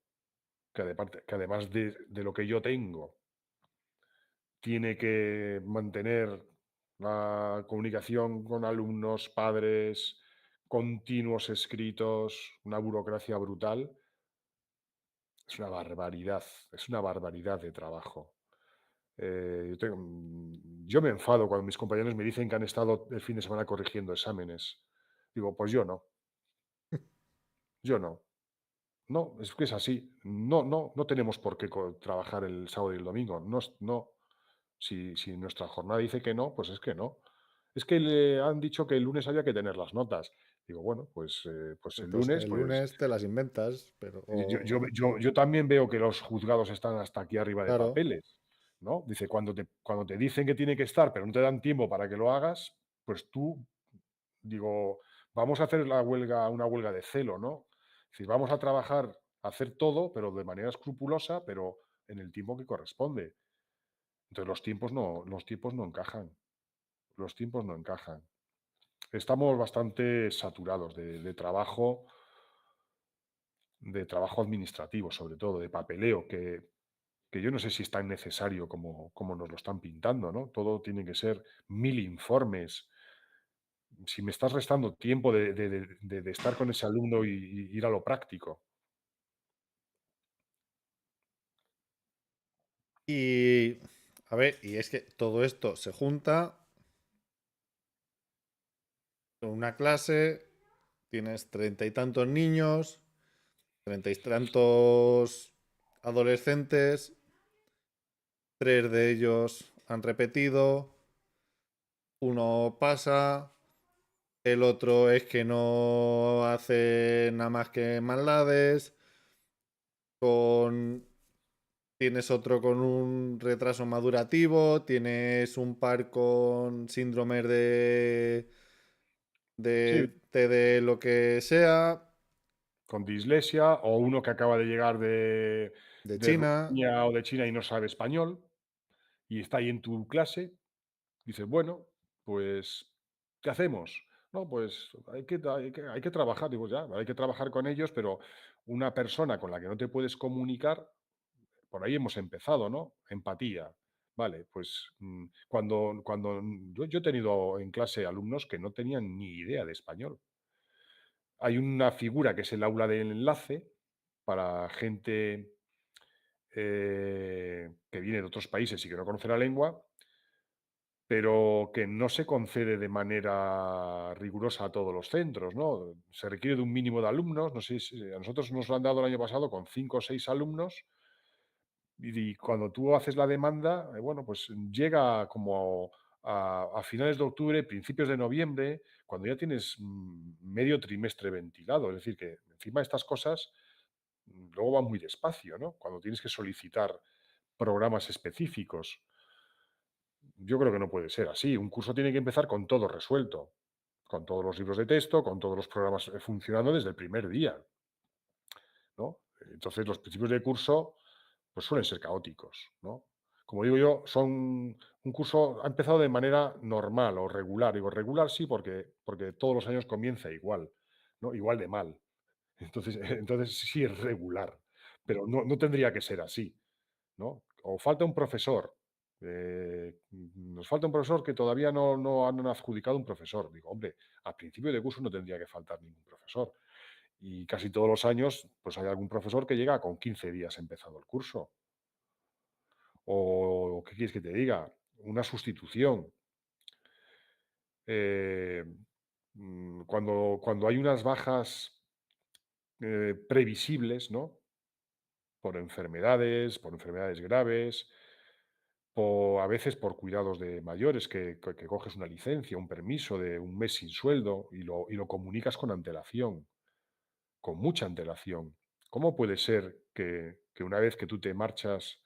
que además de lo que yo tengo, tiene que mantener la comunicación con alumnos, padres, continuos escritos, una burocracia brutal, es una barbaridad de trabajo. Yo me enfado cuando mis compañeros me dicen que han estado el fin de semana corrigiendo exámenes. Digo, pues yo no. No, es que es así. No tenemos por qué trabajar el sábado y el domingo. No, no. Si nuestra jornada dice que no, pues es que no. Es que le han dicho que el lunes había que tener las notas. Digo, bueno, pues el Pues lunes, el pues lunes te las inventas, pero yo también veo que los juzgados están hasta aquí arriba de claro, papeles, ¿no? Dice, cuando te dicen que tiene que estar, pero no te dan tiempo para que lo hagas, pues tú, digo, vamos a hacer una huelga de celo, ¿no? Es decir, vamos a trabajar, a hacer todo, pero de manera escrupulosa, pero en el tiempo que corresponde. Entonces los tiempos no encajan, los tiempos no encajan. Estamos bastante saturados de trabajo administrativo, sobre todo, de papeleo, que yo no sé si es tan necesario como nos lo están pintando, ¿no? Todo tiene que ser 1000 informes. Si me estás restando tiempo de estar con ese alumno y ir a lo práctico. y a ver, y es que todo esto se junta en una clase, tienes treinta y tantos niños, treinta y tantos adolescentes, tres de ellos han repetido, uno pasa, el otro es que no hace nada más que maldades, con tienes otro con un retraso madurativo, tienes un par con síndrome Sí, de TD lo que sea, con dislexia o uno que acaba de llegar de de China. Rumanía o de China y no sabe español y está ahí en tu clase. Dices, bueno, pues, ¿qué hacemos? No, pues hay que trabajar. Digo, ya, hay que trabajar con ellos, pero una persona con la que no te puedes comunicar, por ahí hemos empezado, ¿no? Empatía. Vale, pues yo he tenido en clase alumnos que no tenían ni idea de español. Hay una figura que es el aula del enlace para gente que viene de otros países y que no conoce la lengua, pero que no se concede de manera rigurosa a todos los centros, ¿no? Se requiere de un mínimo de alumnos, no sé si a nosotros nos lo han dado el año pasado con 5 o 6 alumnos, y cuando tú haces la demanda, bueno, pues llega como a finales de octubre, principios de noviembre, cuando ya tienes medio trimestre ventilado. Es decir, que encima de estas cosas luego van muy despacio, ¿no? Cuando tienes que solicitar programas específicos. Yo creo que no puede ser así. Un curso tiene que empezar con todo resuelto, con todos los libros de texto, con todos los programas funcionando desde el primer día, ¿no? Entonces, los principios de curso, pues suelen ser caóticos, ¿no? Como digo yo, son un curso ha empezado de manera normal o regular. Digo regular sí, porque todos los años comienza igual, ¿no? Igual de mal. Entonces sí es regular, pero no tendría que ser así, ¿no? O falta un profesor, nos falta un profesor que todavía no han adjudicado un profesor. Digo, hombre, a principio de curso no tendría que faltar ningún profesor. Y casi todos los años, pues hay algún profesor que llega con 15 días empezado el curso. O, ¿qué quieres que te diga? Una sustitución. Eh, cuando hay unas bajas previsibles, ¿no? Por enfermedades graves, a veces por cuidados de mayores, que coges una licencia, un permiso de un mes sin sueldo y lo comunicas con antelación, con mucha antelación. ¿Cómo puede ser que una vez que tú te marchas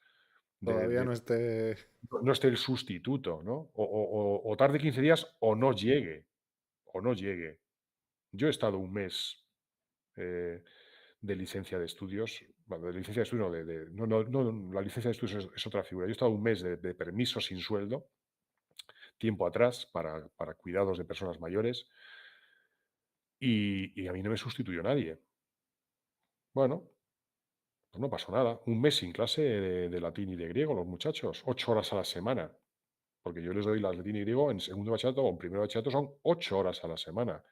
Todavía no esté. no esté el sustituto, ¿no? O tarde 15 días o no llegue, o no llegue. Yo he estado un mes eh, de licencia de estudios, bueno, de licencia de estudios, no, no, la licencia de estudios es otra figura. Yo he estado un mes de permiso sin sueldo, tiempo atrás, para cuidados de personas mayores, y a mí no me sustituyó nadie. Bueno, pues no pasó nada. Un mes sin clase de latín y de griego, los muchachos, 8 horas a la semana. Porque yo les doy las latín y griego en segundo de bachillerato o en primero de bachillerato son 8 horas a la semana.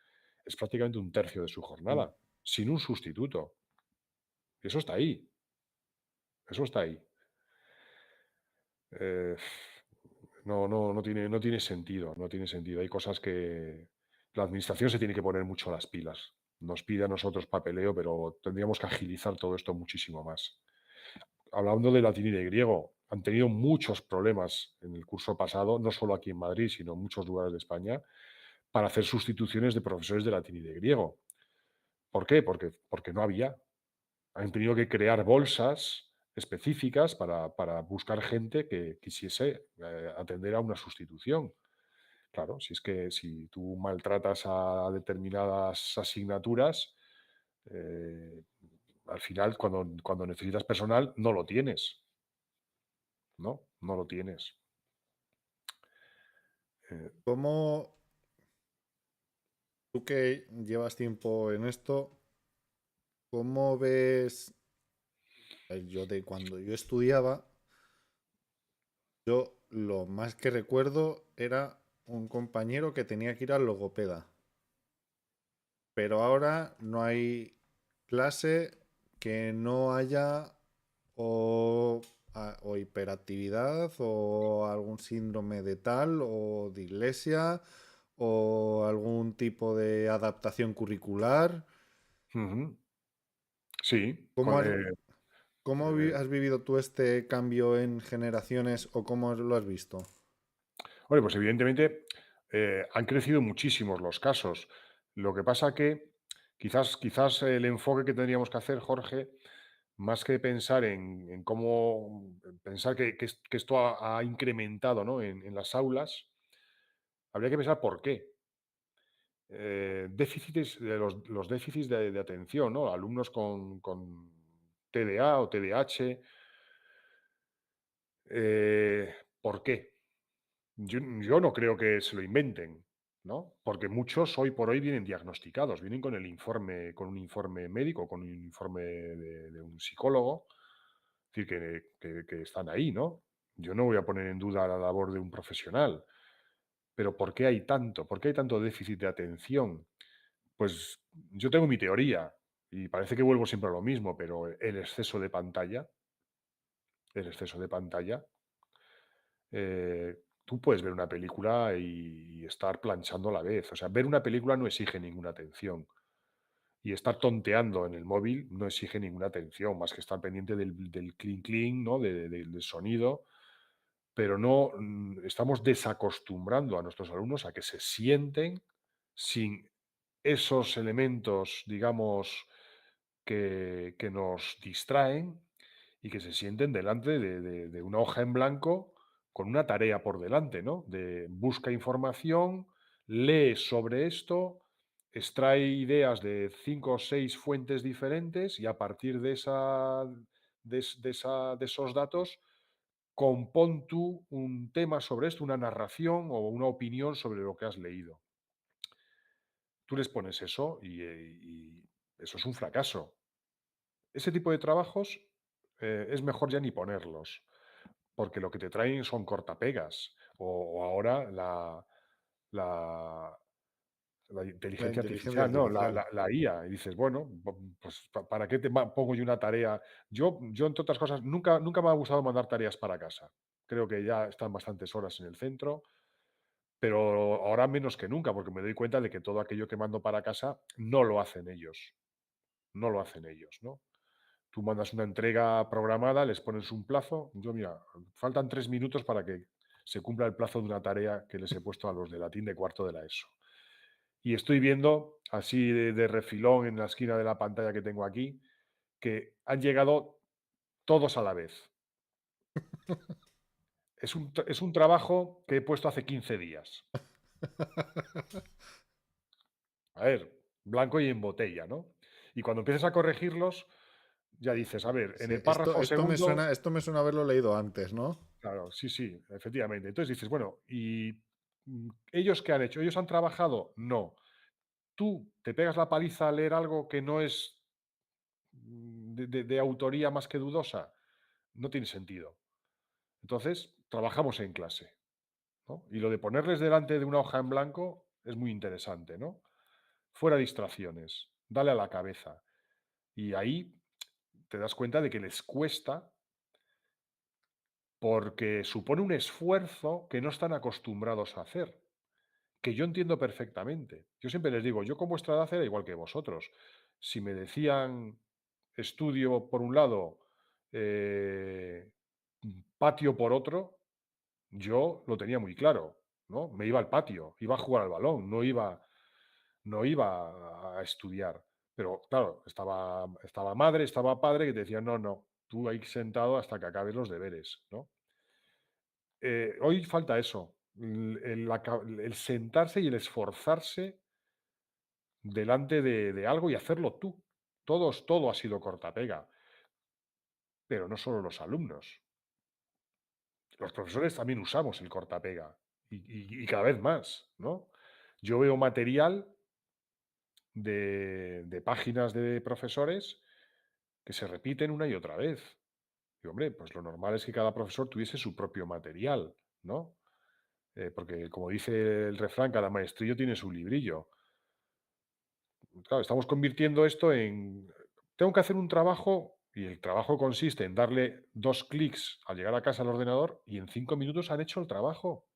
Es prácticamente un tercio de su Mm. jornada, sin un sustituto. Y eso está ahí, eso está ahí. Eh, no tiene sentido, no tiene sentido. Hay cosas que la administración se tiene que poner mucho las pilas. Nos pide a nosotros papeleo, pero tendríamos que agilizar todo esto muchísimo más. Hablando de latín y de griego, han tenido muchos problemas en el curso pasado, no solo aquí en Madrid, sino en muchos lugares de España, para hacer sustituciones de profesores de latín y de griego. ¿Por qué? Porque no había. Han tenido que crear bolsas específicas para buscar gente que quisiese atender a una sustitución. Claro, si es que si tú maltratas a determinadas asignaturas, eh, al final cuando necesitas personal no lo tienes, ¿no? No lo tienes. Eh, ¿Cómo, tú que llevas tiempo en esto, cómo ves? Yo de cuando yo estudiaba, yo lo más que recuerdo era un compañero que tenía que ir al logopeda. Pero ahora no hay clase que no haya o, o hiperactividad o algún síndrome de tal o dislexia o algún tipo de adaptación curricular. Ujú. Sí, ¿Cómo has, has vivido tú este cambio en generaciones o cómo lo has visto? hombre, pues evidentemente han crecido muchísimos los casos. Lo que pasa que quizás el enfoque que tendríamos que hacer, Jorge, más que pensar en cómo pensar que esto ha incrementado, ¿no? En las aulas, habría que pensar por qué. Déficits, los déficits de atención, ¿no? Alumnos con TDA o TDAH. ¿Por qué? Yo no creo que se lo inventen, ¿no? Porque muchos hoy por hoy vienen diagnosticados, vienen con un informe médico, con un informe de un psicólogo, es decir, que están ahí, ¿no? Yo no voy a poner en duda la labor de un profesional, pero ¿por qué hay tanto? ¿Por qué hay tanto déficit de atención? Pues yo tengo mi teoría y parece que vuelvo siempre a lo mismo, pero el exceso de pantalla tú puedes ver una película y estar planchando a la vez. O sea, ver una película no exige ninguna atención. Y estar tonteando en el móvil no exige ninguna atención, más que estar pendiente del clink clink, ¿no? Del sonido. Pero no estamos desacostumbrando a nuestros alumnos a que se sienten sin esos elementos, digamos, que nos distraen y que se sienten delante de una hoja en blanco con una tarea por delante, ¿no? De busca información, lee sobre esto, extrae ideas de 5 o 6 fuentes diferentes y a partir de esos datos compón tú un tema sobre esto, una narración o una opinión sobre lo que has leído. Tú les pones eso y eso es un fracaso. Ese tipo de trabajos es mejor ya ni ponerlos, porque lo que te traen son cortapegas o ahora la, la La inteligencia inteligencia artificial, ¿no? artificial. La IA. Y dices, bueno, pues ¿para qué pongo yo una tarea? Yo, entre otras cosas, nunca me ha gustado mandar tareas para casa. Creo que ya están bastantes horas en el centro, pero ahora menos que nunca, porque me doy cuenta de que todo aquello que mando para casa no lo hacen ellos. No lo hacen ellos, ¿no? Tú mandas una entrega programada, les pones un plazo. Yo, mira, faltan 3 minutos para que se cumpla el plazo de una tarea que les he puesto a los de latín de cuarto de la ESO. Y estoy viendo, así de refilón en la esquina de la pantalla que tengo aquí, que han llegado todos a la vez. Es un trabajo que he puesto hace 15 días. A ver. blanco y en botella, ¿no? Y cuando empiezas a corregirlos, ya dices, a ver, en Sí, el esto, párrafo segundo, esto me suena haberlo leído antes, ¿no? claro, sí, sí, efectivamente. Entonces dices, bueno, ¿y ellos qué han hecho? ¿Ellos han trabajado? No. Tú te pegas la paliza a leer algo que no es de autoría más que dudosa, no tiene sentido. Entonces, trabajamos en clase, ¿no? Y lo de ponerles delante de una hoja en blanco es muy interesante, ¿no? Fuera distracciones, dale a la cabeza. Y ahí te das cuenta de que les cuesta porque supone un esfuerzo que no están acostumbrados a hacer, que yo entiendo perfectamente. Yo siempre les digo, yo con vuestra edad era igual que vosotros. Si me decían estudio por un lado, eh, patio por otro, yo lo tenía muy claro, ¿no? Me iba al patio, iba a jugar al balón, no iba a estudiar. Pero claro, estaba madre, estaba padre que te decían: "No, no, tú ahí sentado hasta que acabes los deberes", ¿no? Hoy falta eso, el sentarse y el esforzarse delante de algo y hacerlo tú. Todo ha sido corta-pega, pero no solo los alumnos. Los profesores también usamos el corta-pega y cada vez más, ¿no? Yo veo material de páginas de profesores que se repiten una y otra vez. Y hombre, pues lo normal es que cada profesor tuviese su propio material, ¿no? Porque como dice el refrán, cada maestrillo tiene su librillo. Claro, estamos convirtiendo esto en, tengo que hacer un trabajo y el trabajo consiste en darle 2 clics al llegar a casa al ordenador y en 5 minutos han hecho el trabajo.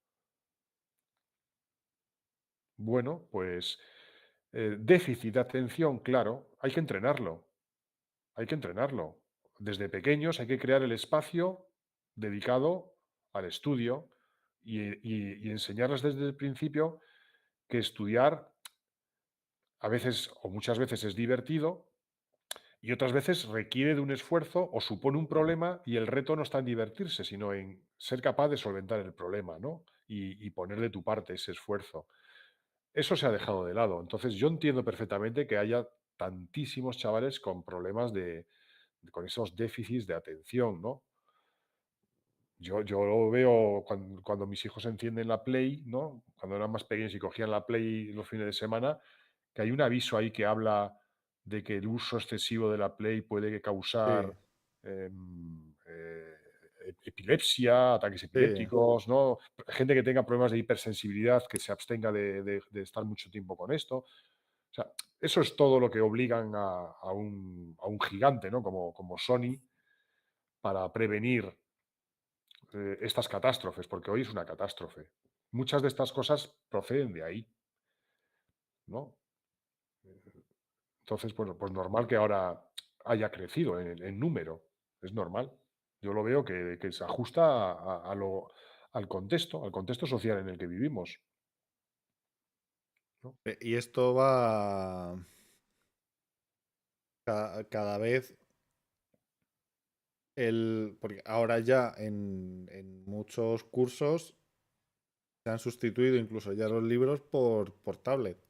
Bueno, pues, déficit de atención, claro, hay que entrenarlo, hay que entrenarlo. Desde pequeños hay que crear el espacio dedicado al estudio y enseñarles desde el principio que estudiar a veces o muchas veces es divertido y otras veces requiere de un esfuerzo o supone un problema y el reto no está en divertirse, sino en ser capaz de solventar el problema, ¿no? Y poner de tu parte ese esfuerzo. Eso se ha dejado de lado. Entonces, yo entiendo perfectamente que haya tantísimos chavales con problemas con esos déficits de atención, ¿no? Yo lo veo cuando mis hijos encienden la Play, ¿no? Cuando eran más pequeños y cogían la Play los fines de semana, que hay un aviso ahí que habla de que el uso excesivo de la Play puede causar, Sí, epilepsia, ataques sí. epilépticos, ¿no? Gente que tenga problemas de hipersensibilidad, que se abstenga de estar mucho tiempo con esto. O sea, eso es todo lo que obligan a un gigante, ¿no? Como Sony, para prevenir estas catástrofes, porque hoy es una catástrofe. Muchas de estas cosas proceden de ahí, ¿no? Entonces, bueno, pues normal que ahora haya crecido en número, es normal. Yo lo veo que se ajusta al contexto social en el que vivimos, ¿no? Y esto va cada vez porque ahora ya en muchos cursos se han sustituido incluso ya los libros por tablet.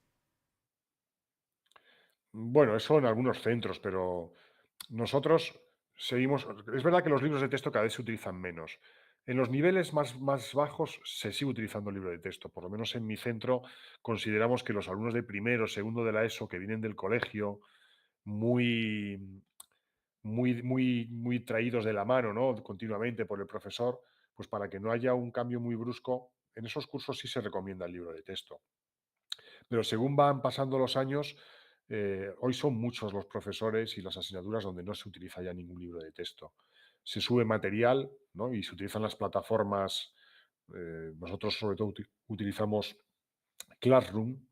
Bueno, eso en algunos centros, pero nosotros seguimos. Es verdad que los libros de texto cada vez se utilizan menos. En los niveles más bajos se sigue utilizando el libro de texto. Por lo menos en mi centro consideramos que los alumnos de primero, segundo de la ESO, que vienen del colegio muy, muy traídos de la mano, ¿no? Continuamente por el profesor, pues para que no haya un cambio muy brusco, en esos cursos sí se recomienda el libro de texto. Pero según van pasando los años, hoy son muchos los profesores y las asignaturas donde no se utiliza ya ningún libro de texto. Se sube material, ¿no? Y se utilizan las plataformas. Nosotros sobre todo utilizamos Classroom,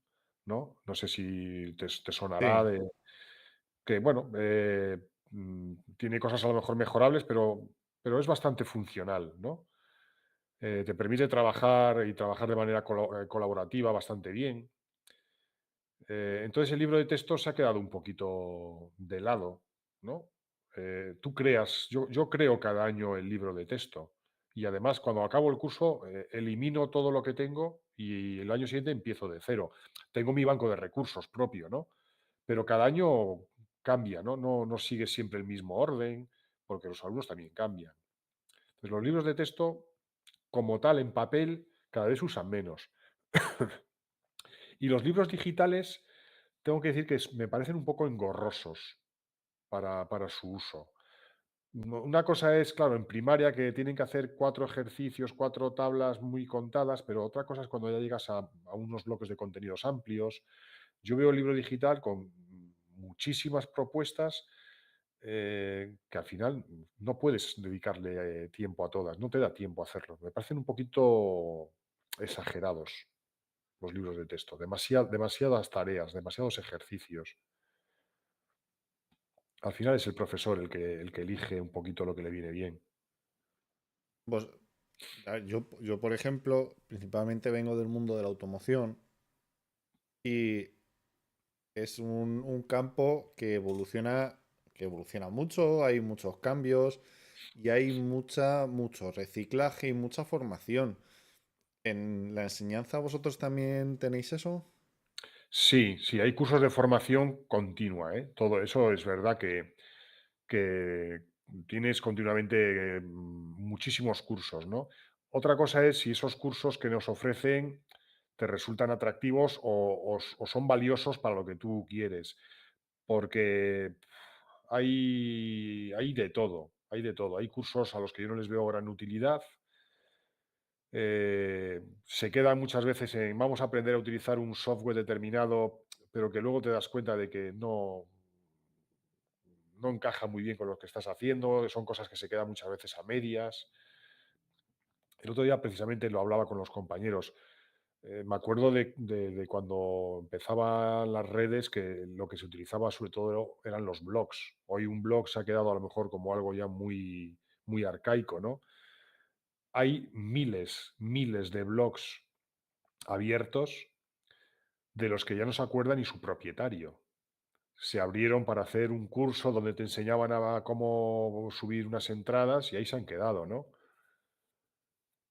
¿no? No sé si te sonará Sí, de que, bueno, tiene cosas a lo mejor mejorables, pero es bastante funcional, ¿no? Te permite trabajar y trabajar de manera colaborativa bastante bien. Entonces el libro de texto se ha quedado un poquito de lado, ¿no? Tú creas, yo creo cada año el libro de texto y además cuando acabo el curso elimino todo lo que tengo y el año siguiente empiezo de cero. Tengo mi banco de recursos propio, ¿no? pero cada año cambia, ¿no? No sigue siempre el mismo orden, porque los alumnos también cambian. Entonces, los libros de texto, como tal, en papel, cada vez se usan menos. Y los libros digitales, tengo que decir que me parecen un poco engorrosos para su uso. Una cosa es, claro, en primaria que tienen que hacer 4 ejercicios, 4 tablas muy contadas, pero otra cosa es cuando ya llegas a unos bloques de contenidos amplios. Yo veo el libro digital con muchísimas propuestas, que al final no puedes dedicarle, tiempo a todas, no te da tiempo a hacerlo. Me parecen un poquito exagerados los libros de texto, demasiadas tareas, demasiados ejercicios. Al final es el profesor el que elige un poquito lo que le viene bien. Pues, yo, por ejemplo, principalmente vengo del mundo de la automoción y es un campo que evoluciona mucho, hay muchos cambios y hay mucho reciclaje y mucha formación. ¿En la enseñanza vosotros también tenéis eso? Sí, sí, hay cursos de formación continua, ¿eh? Todo eso es verdad que tienes continuamente, muchísimos cursos, ¿no? Otra cosa es si esos cursos que nos ofrecen te resultan atractivos o son valiosos para lo que tú quieres, porque hay de todo, hay de todo. Hay cursos a los que yo no les veo gran utilidad. Se quedan muchas veces en vamos a aprender a utilizar un software determinado, pero que luego te das cuenta de que no encaja muy bien con lo que estás haciendo, son cosas que se quedan muchas veces a medias. El otro día precisamente lo hablaba con los compañeros. Me acuerdo de cuando empezaban las redes, que lo que se utilizaba sobre todo eran los blogs. Hoy un blog se ha quedado a lo mejor como algo ya muy, muy arcaico, ¿no? Hay miles, miles de blogs abiertos de los que ya no se acuerda ni su propietario. Se abrieron para hacer un curso donde te enseñaban a cómo subir unas entradas y ahí se han quedado, ¿no?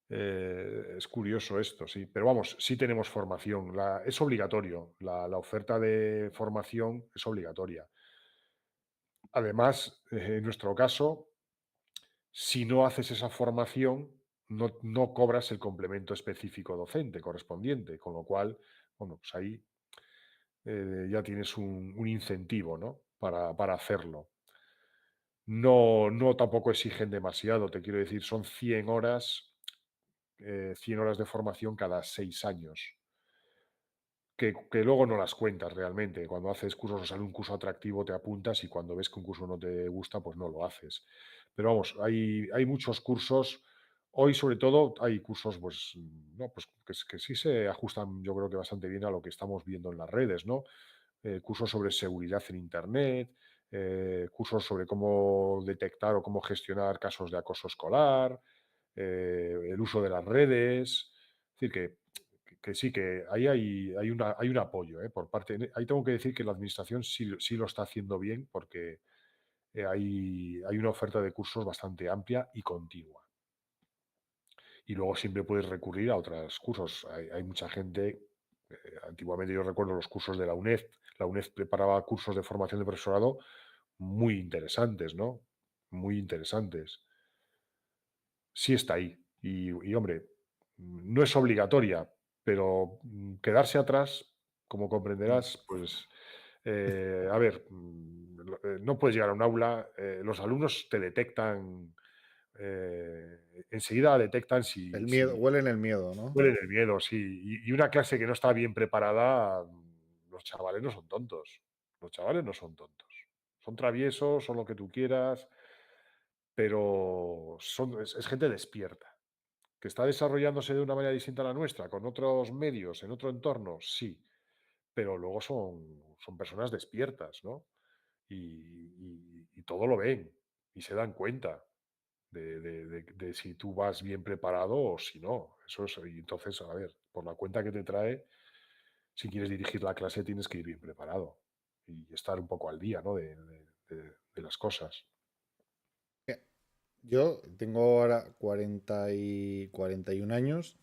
Es curioso esto, sí. Pero vamos, sí tenemos formación. Es obligatorio. La oferta de formación es obligatoria. Además, en nuestro caso, si no haces esa formación, no cobras el complemento específico docente correspondiente, con lo cual, bueno, pues ahí ya tienes un incentivo, ¿no? Para hacerlo. No tampoco exigen demasiado, te quiero decir, son 100 horas, 100 horas de formación cada 6 años, que luego no las cuentas realmente. Cuando haces cursos o sale un curso atractivo, te apuntas y cuando ves que un curso no te gusta, pues no lo haces. Pero vamos, hay muchos cursos. Hoy, sobre todo, hay cursos, pues, no, pues que sí se ajustan, yo creo que bastante bien a lo que estamos viendo en las redes, ¿no? Cursos sobre seguridad en Internet, cursos sobre cómo detectar o cómo gestionar casos de acoso escolar, el uso de las redes. Es decir, que sí, que ahí hay un apoyo, por parte. Ahí tengo que decir que la administración sí lo está haciendo bien porque hay una oferta de cursos bastante amplia y continua. Y luego siempre puedes recurrir a otros cursos. Hay mucha gente, antiguamente yo recuerdo los cursos de la UNED. La UNED preparaba cursos de formación de profesorado muy interesantes, ¿no? Muy interesantes. Sí está ahí. Hombre, no es obligatoria, pero quedarse atrás, como Mm. comprenderás, pues, a ver, no puedes llegar a un aula, los alumnos te detectan, enseguida detectan El si, miedo, si huelen el miedo, ¿no? huelen el miedo, sí. Y una clase que no está bien preparada, los chavales no son tontos. Los chavales no son tontos. Son traviesos, son lo que tú quieras, pero es gente despierta. ¿Que está desarrollándose de una manera distinta a la nuestra, con otros medios, en otro entorno? Sí, pero luego son personas despiertas, ¿no? Y todo lo ven y se dan cuenta de si tú vas bien preparado o si no. Eso es, y entonces, a ver, por la cuenta que te trae, si quieres dirigir la clase tienes que ir bien preparado y estar un poco al día, ¿no? De las cosas. Yo tengo ahora 41 años.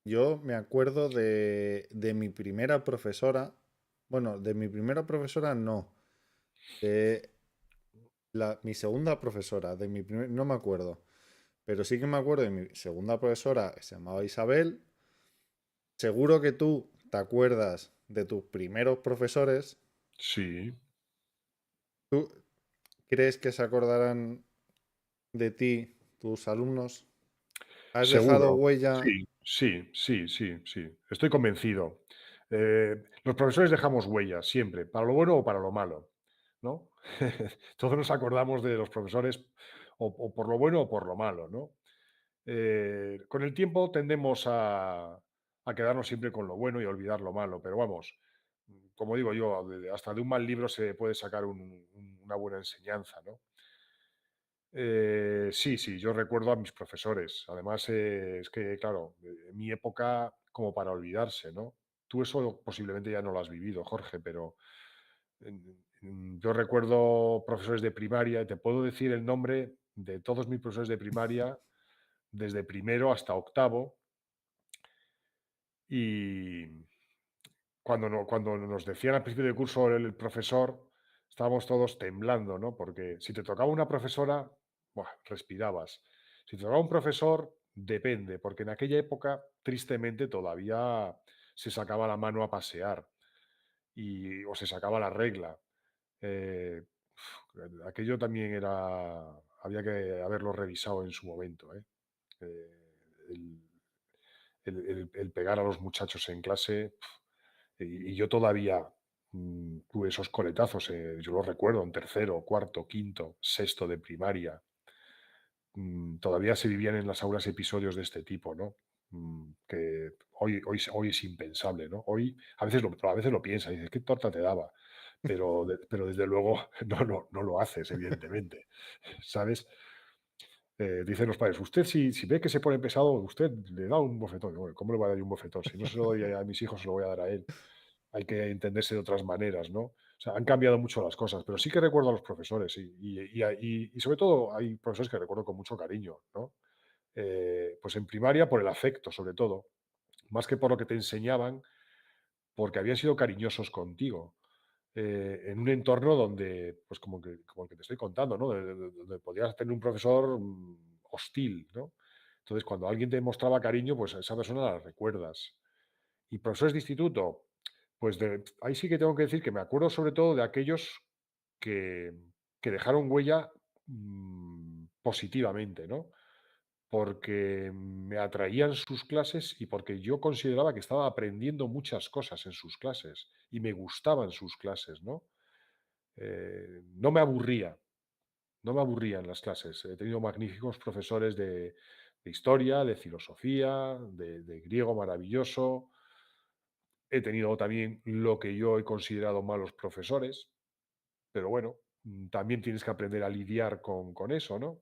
Yo me acuerdo de mi primera profesora. Bueno, de mi primera profesora no. De mi segunda profesora, no me acuerdo. Pero sí que me acuerdo de mi segunda profesora, que se llamaba Isabel. Seguro que tú te acuerdas de tus primeros profesores. Sí, ¿Tú crees que se acordarán de ti, tus alumnos? ¿Has dejado seguro. huella? Sí, sí, sí, sí, sí. Estoy convencido. Los profesores dejamos huellas siempre, para lo bueno o para lo malo, ¿no? Todos nos acordamos de los profesores o por lo bueno o por lo malo, ¿no? Con el tiempo tendemos a quedarnos siempre con lo bueno y olvidar lo malo, pero vamos, como digo yo, hasta de un mal libro se puede sacar una buena enseñanza, ¿no? Sí, sí, yo recuerdo a mis profesores. Además, es que, claro, en mi época como para olvidarse, ¿no? Tú eso posiblemente ya no lo has vivido, Jorge, pero yo recuerdo profesores de primaria y te puedo decir el nombre de todos mis profesores de primaria, desde primero hasta octavo, y cuando nos decían al principio del curso el profesor, estábamos todos temblando, ¿no? Porque si te tocaba una profesora, buah, respirabas. Si te tocaba un profesor, depende, porque en aquella época, tristemente, todavía se sacaba la mano a pasear o se sacaba la regla. Eh, Aquello también había que haberlo revisado en su momento, ¿eh? El, el pegar a los muchachos en clase. Y yo todavía tuve esos coletazos, yo los recuerdo en tercero, cuarto, quinto, sexto de primaria. Todavía se vivían en las aulas episodios de este tipo, ¿no? Que hoy es impensable, ¿no? Hoy a veces lo piensas y dices, ¿qué torta te daba? Pero desde luego no lo haces, evidentemente, ¿sabes? Dicen los padres, usted si ve que se pone pesado, usted le da un bofetón. Bueno, ¿cómo le voy a dar yo un bofetón? Si no se lo doy a mis hijos, se lo voy a dar a él. Hay que entenderse de otras maneras, ¿no? O sea, han cambiado mucho las cosas, pero sí que recuerdo a los profesores y sobre todo hay profesores que recuerdo con mucho cariño, ¿no? Pues en primaria por el afecto, sobre todo, más que por lo que te enseñaban, porque habían sido cariñosos contigo, en un entorno donde, pues como el que te estoy contando, ¿no? Donde podías tener un profesor hostil, ¿no? Entonces, cuando alguien te mostraba cariño, pues a esa persona la recuerdas. Y profesores de instituto, pues ahí sí que tengo que decir que me acuerdo sobre todo de aquellos que, que dejaron huella positivamente, ¿no? Porque me atraían sus clases y porque yo consideraba que estaba aprendiendo muchas cosas en sus clases y me gustaban sus clases, ¿no? No me aburría, no me aburrían las clases. He tenido magníficos profesores de historia, de filosofía, de griego maravilloso. He tenido también lo que yo he considerado malos profesores, pero bueno, también tienes que aprender a lidiar con eso, ¿no?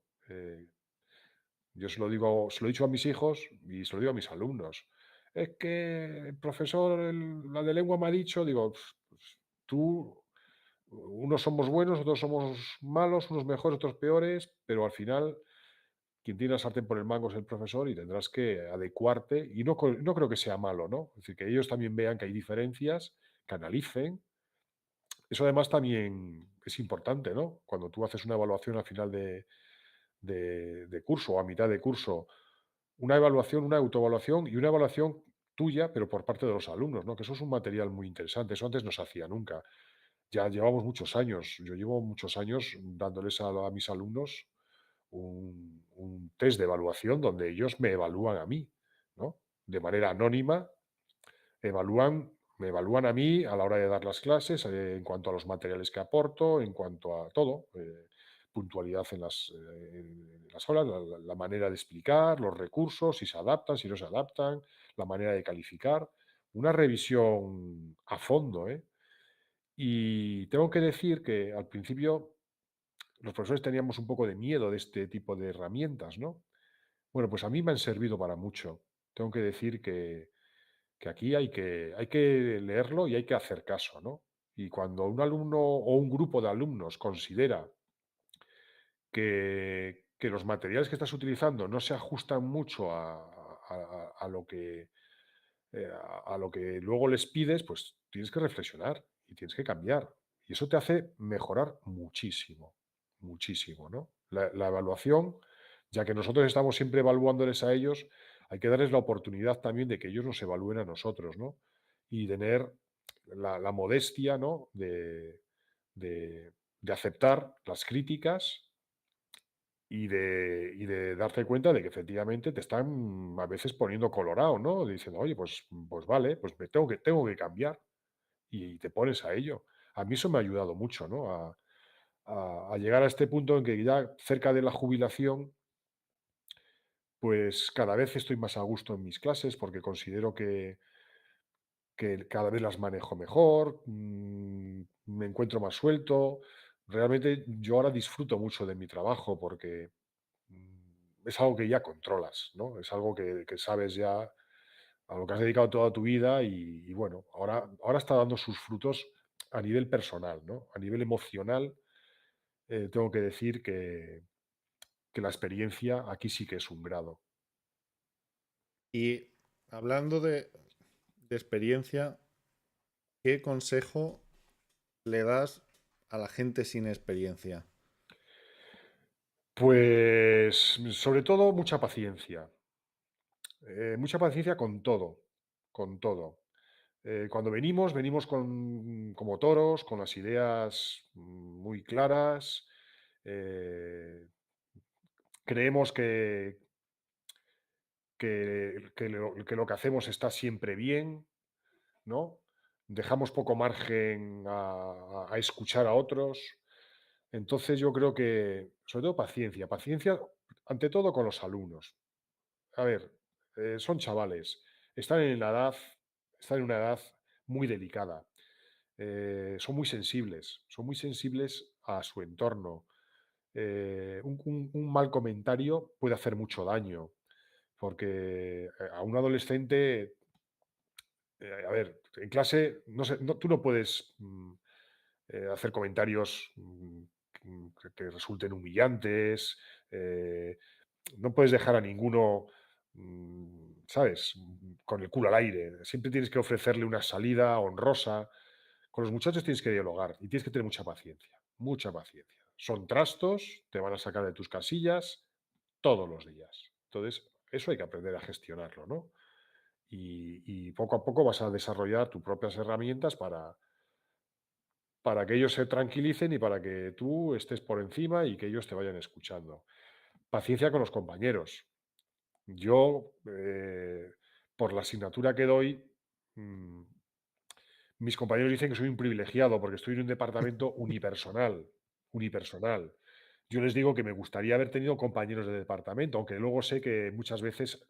Yo se lo he dicho a mis hijos y se lo digo a mis alumnos. Es que el profesor, la de lengua me ha dicho, digo, pues, tú, unos somos buenos, otros somos malos, unos mejores, otros peores, pero al final quien tiene la sartén por el mango es el profesor y tendrás que adecuarte. Y no creo que sea malo, ¿no? Es decir, que ellos también vean que hay diferencias, que analicen. Eso además también es importante, ¿no? Cuando tú haces una evaluación al final de curso o a mitad de curso, una evaluación, una autoevaluación y una evaluación tuya, pero por parte de los alumnos, ¿no? Que eso es un material muy interesante. Eso antes no se hacía nunca. Ya llevamos muchos años. Yo llevo muchos años dándoles a mis alumnos un test de evaluación donde ellos me evalúan a mí, ¿no? De manera anónima, me evalúan a mí a la hora de dar las clases, en cuanto a los materiales que aporto, en cuanto a todo, puntualidad en las aulas, la manera de explicar, los recursos, si se adaptan, si no se adaptan, la manera de calificar, una revisión a fondo, ¿eh? Y tengo que decir que al principio los profesores teníamos un poco de miedo de este tipo de herramientas, ¿no? Bueno, pues a mí me han servido para mucho. Tengo que decir que aquí hay que leerlo y hay que hacer caso, ¿no? Y cuando un alumno o un grupo de alumnos considera que los materiales que estás utilizando no se ajustan mucho a lo que a lo que luego les pides, pues tienes que reflexionar y tienes que cambiar. Y eso te hace mejorar muchísimo, muchísimo, ¿no? La evaluación, ya que nosotros estamos siempre evaluándoles a ellos, hay que darles la oportunidad también de que ellos nos evalúen a nosotros, ¿no? Y tener la modestia, ¿no? De aceptar las críticas y de darte cuenta de que efectivamente te están a veces poniendo colorado, ¿no? Diciendo: "Oye, pues vale, pues me tengo que cambiar", y te pones a ello. A mí eso me ha ayudado mucho, ¿no? A llegar a este punto en que ya cerca de la jubilación, pues cada vez estoy más a gusto en mis clases, porque considero que cada vez las manejo mejor, me encuentro más suelto. Realmente yo ahora disfruto mucho de mi trabajo porque es algo que ya controlas, ¿no? Es algo que sabes ya a lo que has dedicado toda tu vida y bueno, ahora está dando sus frutos a nivel personal, ¿no? A nivel emocional, tengo que decir que la experiencia aquí sí que es un grado. Y hablando de experiencia, ¿qué consejo le das a la gente sin experiencia? Pues sobre todo mucha paciencia con todo, con todo. Cuando venimos como toros, con las ideas muy claras. eh, Creemos que lo que hacemos está siempre bien, ¿no? Dejamos poco margen a escuchar a otros. Entonces yo creo que, sobre todo paciencia, paciencia ante todo con los alumnos. A ver, son chavales, están en la edad, están en una edad muy delicada. Son muy sensibles a su entorno. Un mal comentario puede hacer mucho daño, porque a un adolescente, a ver, en clase, no sé, tú no puedes hacer comentarios que resulten humillantes, eh, no puedes dejar a ninguno, ¿sabes?, con el culo al aire. Siempre tienes que ofrecerle una salida honrosa. Con los muchachos tienes que dialogar y tienes que tener mucha paciencia, mucha paciencia. Son trastos, te van a sacar de tus casillas todos los días. Entonces, eso hay que aprender a gestionarlo, ¿no? Y poco a poco vas a desarrollar tus propias herramientas para que ellos se tranquilicen y para que tú estés por encima y que ellos te vayan escuchando. Paciencia con los compañeros. Yo, por la asignatura que doy, mm, mis compañeros dicen que soy un privilegiado porque estoy en un departamento unipersonal, unipersonal. Yo les digo que me gustaría haber tenido compañeros de departamento, aunque luego sé que muchas veces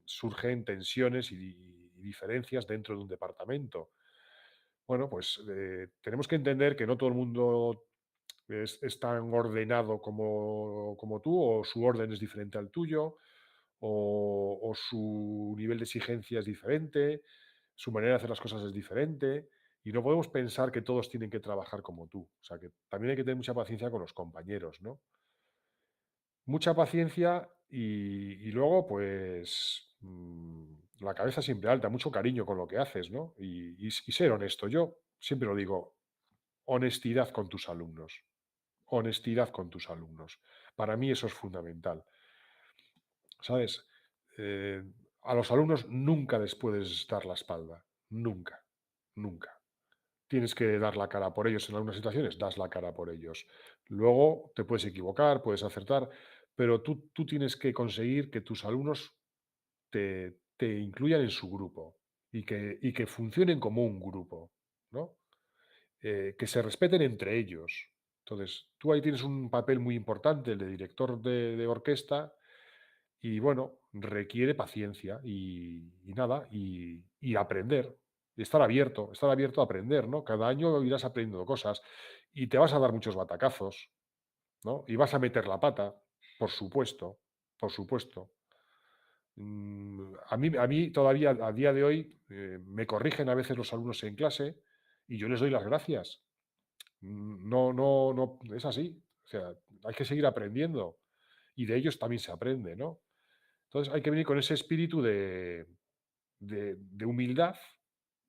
surgen tensiones y diferencias dentro de un departamento. Bueno, pues tenemos que entender que no todo el mundo es tan ordenado como tú, o su orden es diferente al tuyo, o su nivel de exigencia es diferente, su manera de hacer las cosas es diferente, y no podemos pensar que todos tienen que trabajar como tú. O sea, que también hay que tener mucha paciencia con los compañeros, ¿no? Mucha paciencia y luego, pues, la cabeza siempre alta, mucho cariño con lo que haces, ¿no? Y ser honesto. Yo siempre lo digo, honestidad con tus alumnos. Honestidad con tus alumnos. Para mí eso es fundamental. ¿Sabes? Eh, a los alumnos nunca les puedes dar la espalda. Nunca. Nunca. Tienes que dar la cara por ellos en algunas situaciones, das la cara por ellos. Luego te puedes equivocar, puedes acertar, pero tú tienes que conseguir que tus alumnos te incluyan en su grupo y que funcionen como un grupo, ¿no? Que se respeten entre ellos. Entonces, tú ahí tienes un papel muy importante, el de director de orquesta, y bueno, requiere paciencia y nada, y aprender, y estar abierto a aprender, ¿no? Cada año irás aprendiendo cosas y te vas a dar muchos batacazos, ¿no? Y vas a meter la pata, por supuesto, por supuesto. A mí todavía, a día de hoy, me corrigen a veces los alumnos en clase y yo les doy las gracias. No, no, no, es así. O sea, hay que seguir aprendiendo y de ellos también se aprende, ¿no? Entonces hay que venir con ese espíritu de humildad.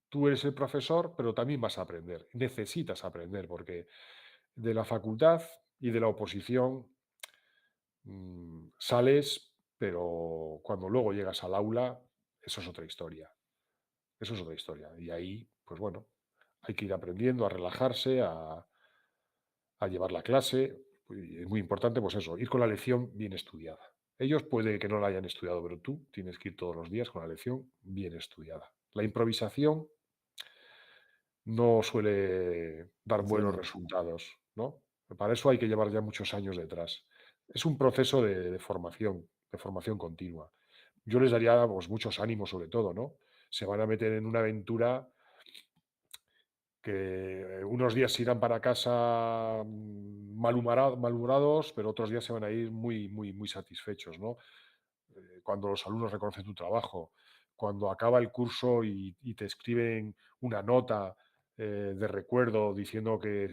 Tú eres el profesor, pero también vas a aprender. Necesitas aprender porque de la facultad y de la oposición sales, pero cuando luego llegas al aula, eso es otra historia. Eso es otra historia. Y ahí, pues bueno, hay que ir aprendiendo a relajarse, a llevar la clase. Y es muy importante, pues eso, ir con la lección bien estudiada. Ellos puede que no la hayan estudiado, pero tú tienes que ir todos los días con la lección bien estudiada. La improvisación no suele dar buenos Funciona. resultados, ¿no? Para eso hay que llevar ya muchos años detrás. Es un proceso de formación continua. Yo les daría, pues, muchos ánimos, sobre todo, ¿no? Se van a meter en una aventura que unos días se irán para casa, malhumorados, pero otros días se van a ir muy, muy, muy satisfechos, ¿no? Cuando los alumnos reconocen tu trabajo, cuando acaba el curso y te escriben una nota de recuerdo diciendo que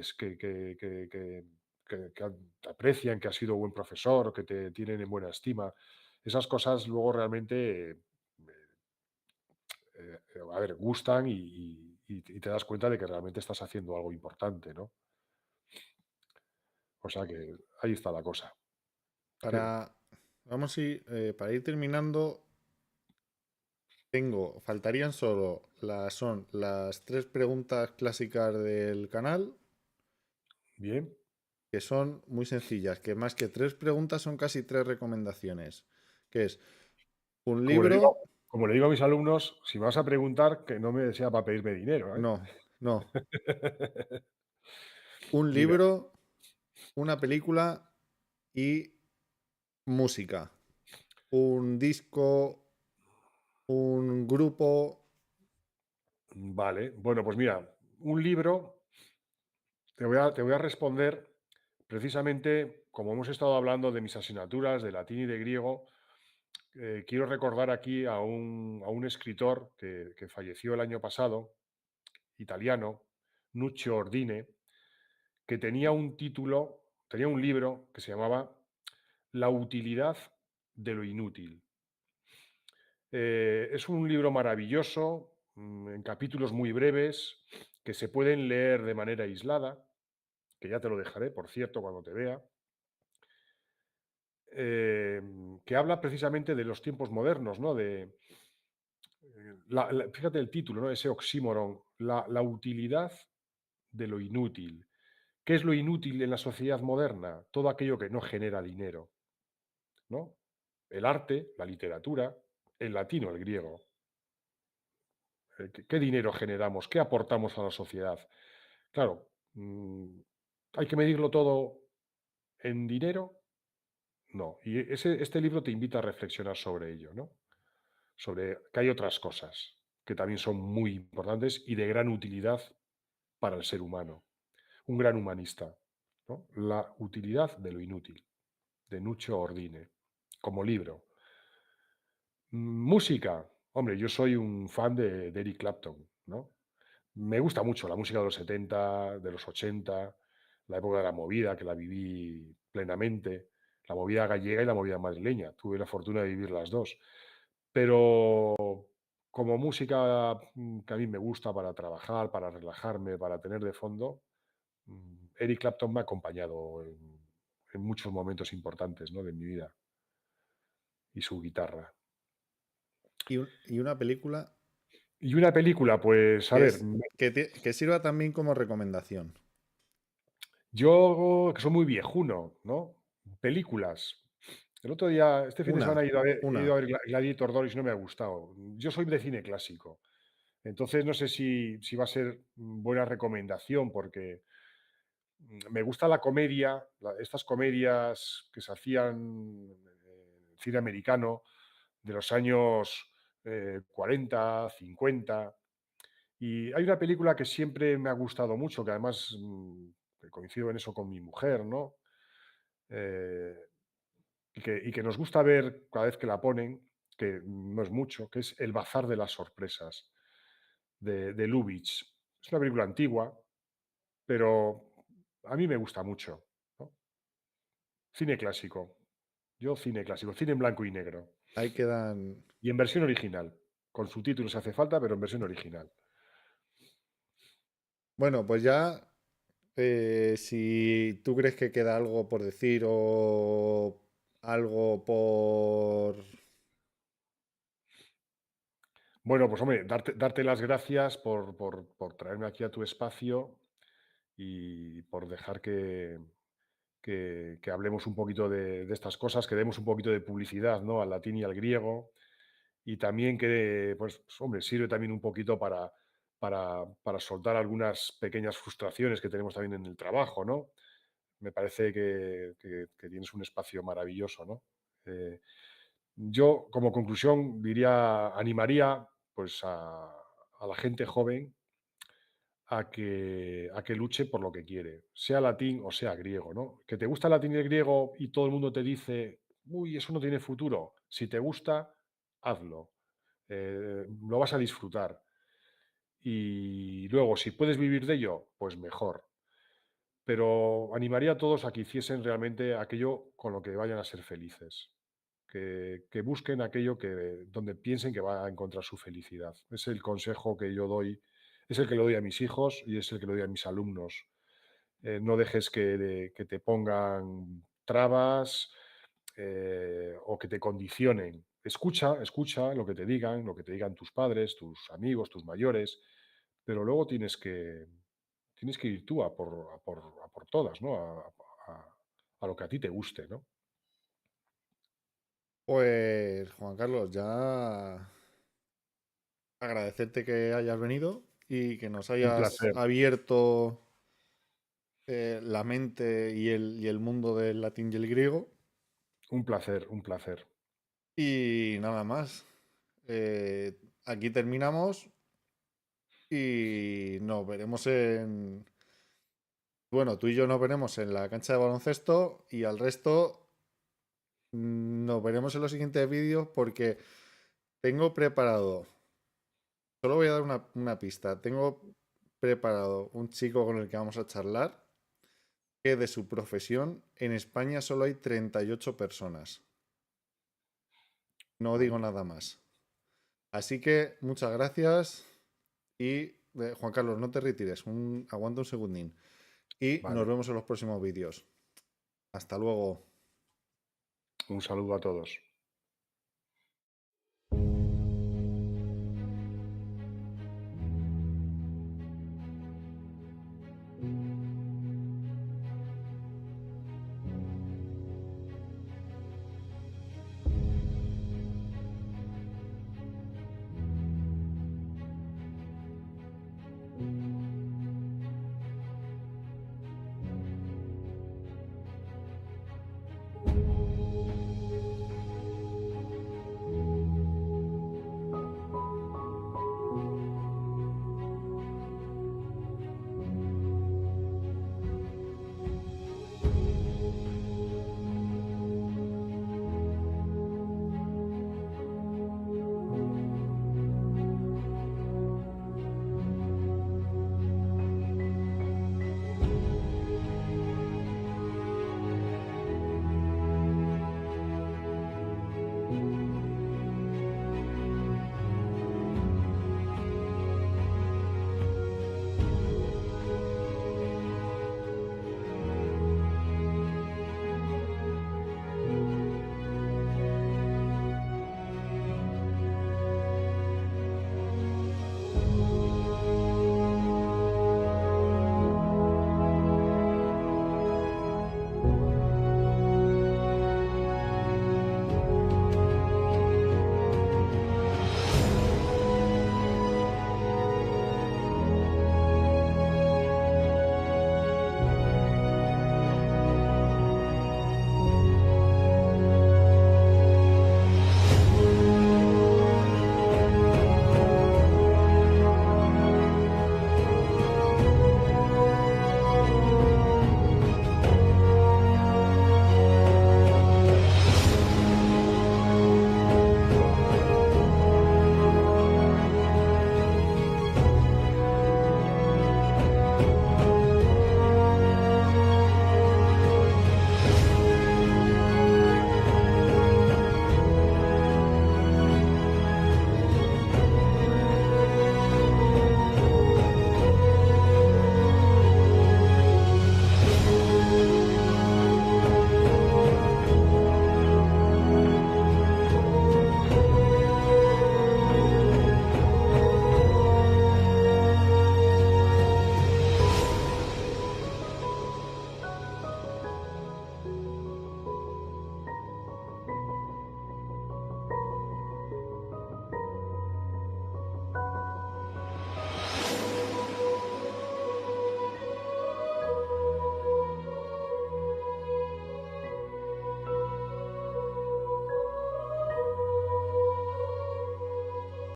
te aprecian, que has sido buen profesor, que te tienen en buena estima. Esas cosas luego realmente, a ver, gustan y te das cuenta de que realmente estás haciendo algo importante, ¿no? O sea que ahí está la cosa. Para, vamos a ir, para ir terminando, faltarían solo son las tres preguntas clásicas del canal, Bien. que son muy sencillas, que más que tres preguntas son casi tres recomendaciones, que es un Como le libro, digo, como le digo a mis alumnos, si me vas a preguntar, que no me sea para pedirme dinero, ¿eh? no, no, un Dime. libro, una película y música, un disco, un grupo, Vale. Bueno, pues mira, un libro, te voy a responder precisamente, como hemos estado hablando de mis asignaturas de latín y de griego, quiero recordar aquí a un escritor que falleció el año pasado, italiano, Nuccio Ordine, que tenía un libro que se llamaba La utilidad de lo inútil. Es un libro maravilloso, en capítulos muy breves, que se pueden leer de manera aislada, que ya te lo dejaré, por cierto, cuando te vea, que habla precisamente de los tiempos modernos, ¿no? Fíjate el título, ¿no? Ese oxímoron, la utilidad de lo inútil. ¿Qué es lo inútil en la sociedad moderna? Todo aquello que no genera dinero, ¿no? El arte, la literatura, el latino, el griego. ¿Qué dinero generamos? ¿Qué aportamos a la sociedad? Claro, ¿hay que medirlo todo en dinero? No. Y este libro te invita a reflexionar sobre ello, ¿no? Sobre que hay otras cosas que también son muy importantes y de gran utilidad para el ser humano. Un gran humanista, ¿no? La utilidad de lo inútil, de Nuccio Ordine, como libro. Música. Hombre, yo soy un fan de Eric Clapton, ¿no? Me gusta mucho la música de los 70, de los 80, la época de la movida, que la viví plenamente, la movida gallega y la movida madrileña. Tuve la fortuna de vivir las 2. Pero como música, que a mí me gusta para trabajar, para relajarme, para tener de fondo, Eric Clapton me ha acompañado en muchos momentos importantes, ¿no?, de mi vida, y su guitarra. y una película Y una película, pues, a que, ver, que sirva también como recomendación. yo, que soy muy viejuno, ¿no? Películas. El otro día, este fin de semana he ido Una. a ver Gladiator 2 y no me ha gustado. Yo soy de cine clásico. Entonces, no sé si va a ser buena recomendación, porque me gusta la comedia, estas comedias que se hacían en el cine americano de los años 40, 50. Y hay una película que siempre me ha gustado mucho, que además que coincido en eso con mi mujer, ¿no? Eh, y que nos gusta ver cada vez que la ponen, que no es mucho, que es El Bazar de las Sorpresas, de Lubitsch. Es una película antigua, pero a mí me gusta mucho, ¿no? Cine clásico. Yo cine clásico, cine en blanco y negro. Ahí quedan, Y en versión original. con subtítulos si hace falta, pero en versión original. Bueno, pues ya, si tú crees que queda algo por decir o algo por... Bueno, pues hombre, darte las gracias por traerme aquí a tu espacio y por dejar que hablemos un poquito de estas cosas, que demos un poquito de publicidad, ¿no? Al latín y al griego. Y también que, pues, hombre, sirve también un poquito para soltar algunas pequeñas frustraciones que tenemos también en el trabajo, ¿no? Me parece que tienes un espacio maravilloso, ¿no? Yo, como conclusión, animaría pues a la gente joven a que luche por lo que quiere, sea latín o sea griego, ¿no? Que te gusta el latín y el griego y todo el mundo te dice, uy, eso no tiene futuro. Si te gusta, hazlo. Lo vas a disfrutar. Y luego, si puedes vivir de ello, pues mejor. Pero animaría a todos a que hiciesen realmente aquello con lo que vayan a ser felices. Que busquen aquello donde piensen que va a encontrar su felicidad. Es el consejo que yo doy, es el que le doy a mis hijos y es el que le doy a mis alumnos. No dejes que te pongan trabas o que te condicionen. Escucha lo que te digan tus padres, tus amigos, tus mayores, pero luego tienes que ir tú a por todas, ¿no? A lo que a ti te guste, ¿no? Pues, Juan Carlos, ya agradecerte que hayas venido y que nos Un hayas placer, abierto la mente y el mundo del latín y el griego. un placer, un placer. Y nada más. Aquí terminamos y nos veremos en... Bueno, tú y yo nos veremos en la cancha de baloncesto y al resto nos veremos en los siguientes vídeos porque tengo preparado, solo voy a dar una pista, tengo preparado un chico con el que vamos a charlar que de su profesión en España solo hay 38 personas. No digo Bueno, nada más. Así que muchas gracias y Juan Carlos, no te retires, aguanta un segundín. Y nos vale. vemos en los próximos vídeos. Hasta luego. Un saludo a todos.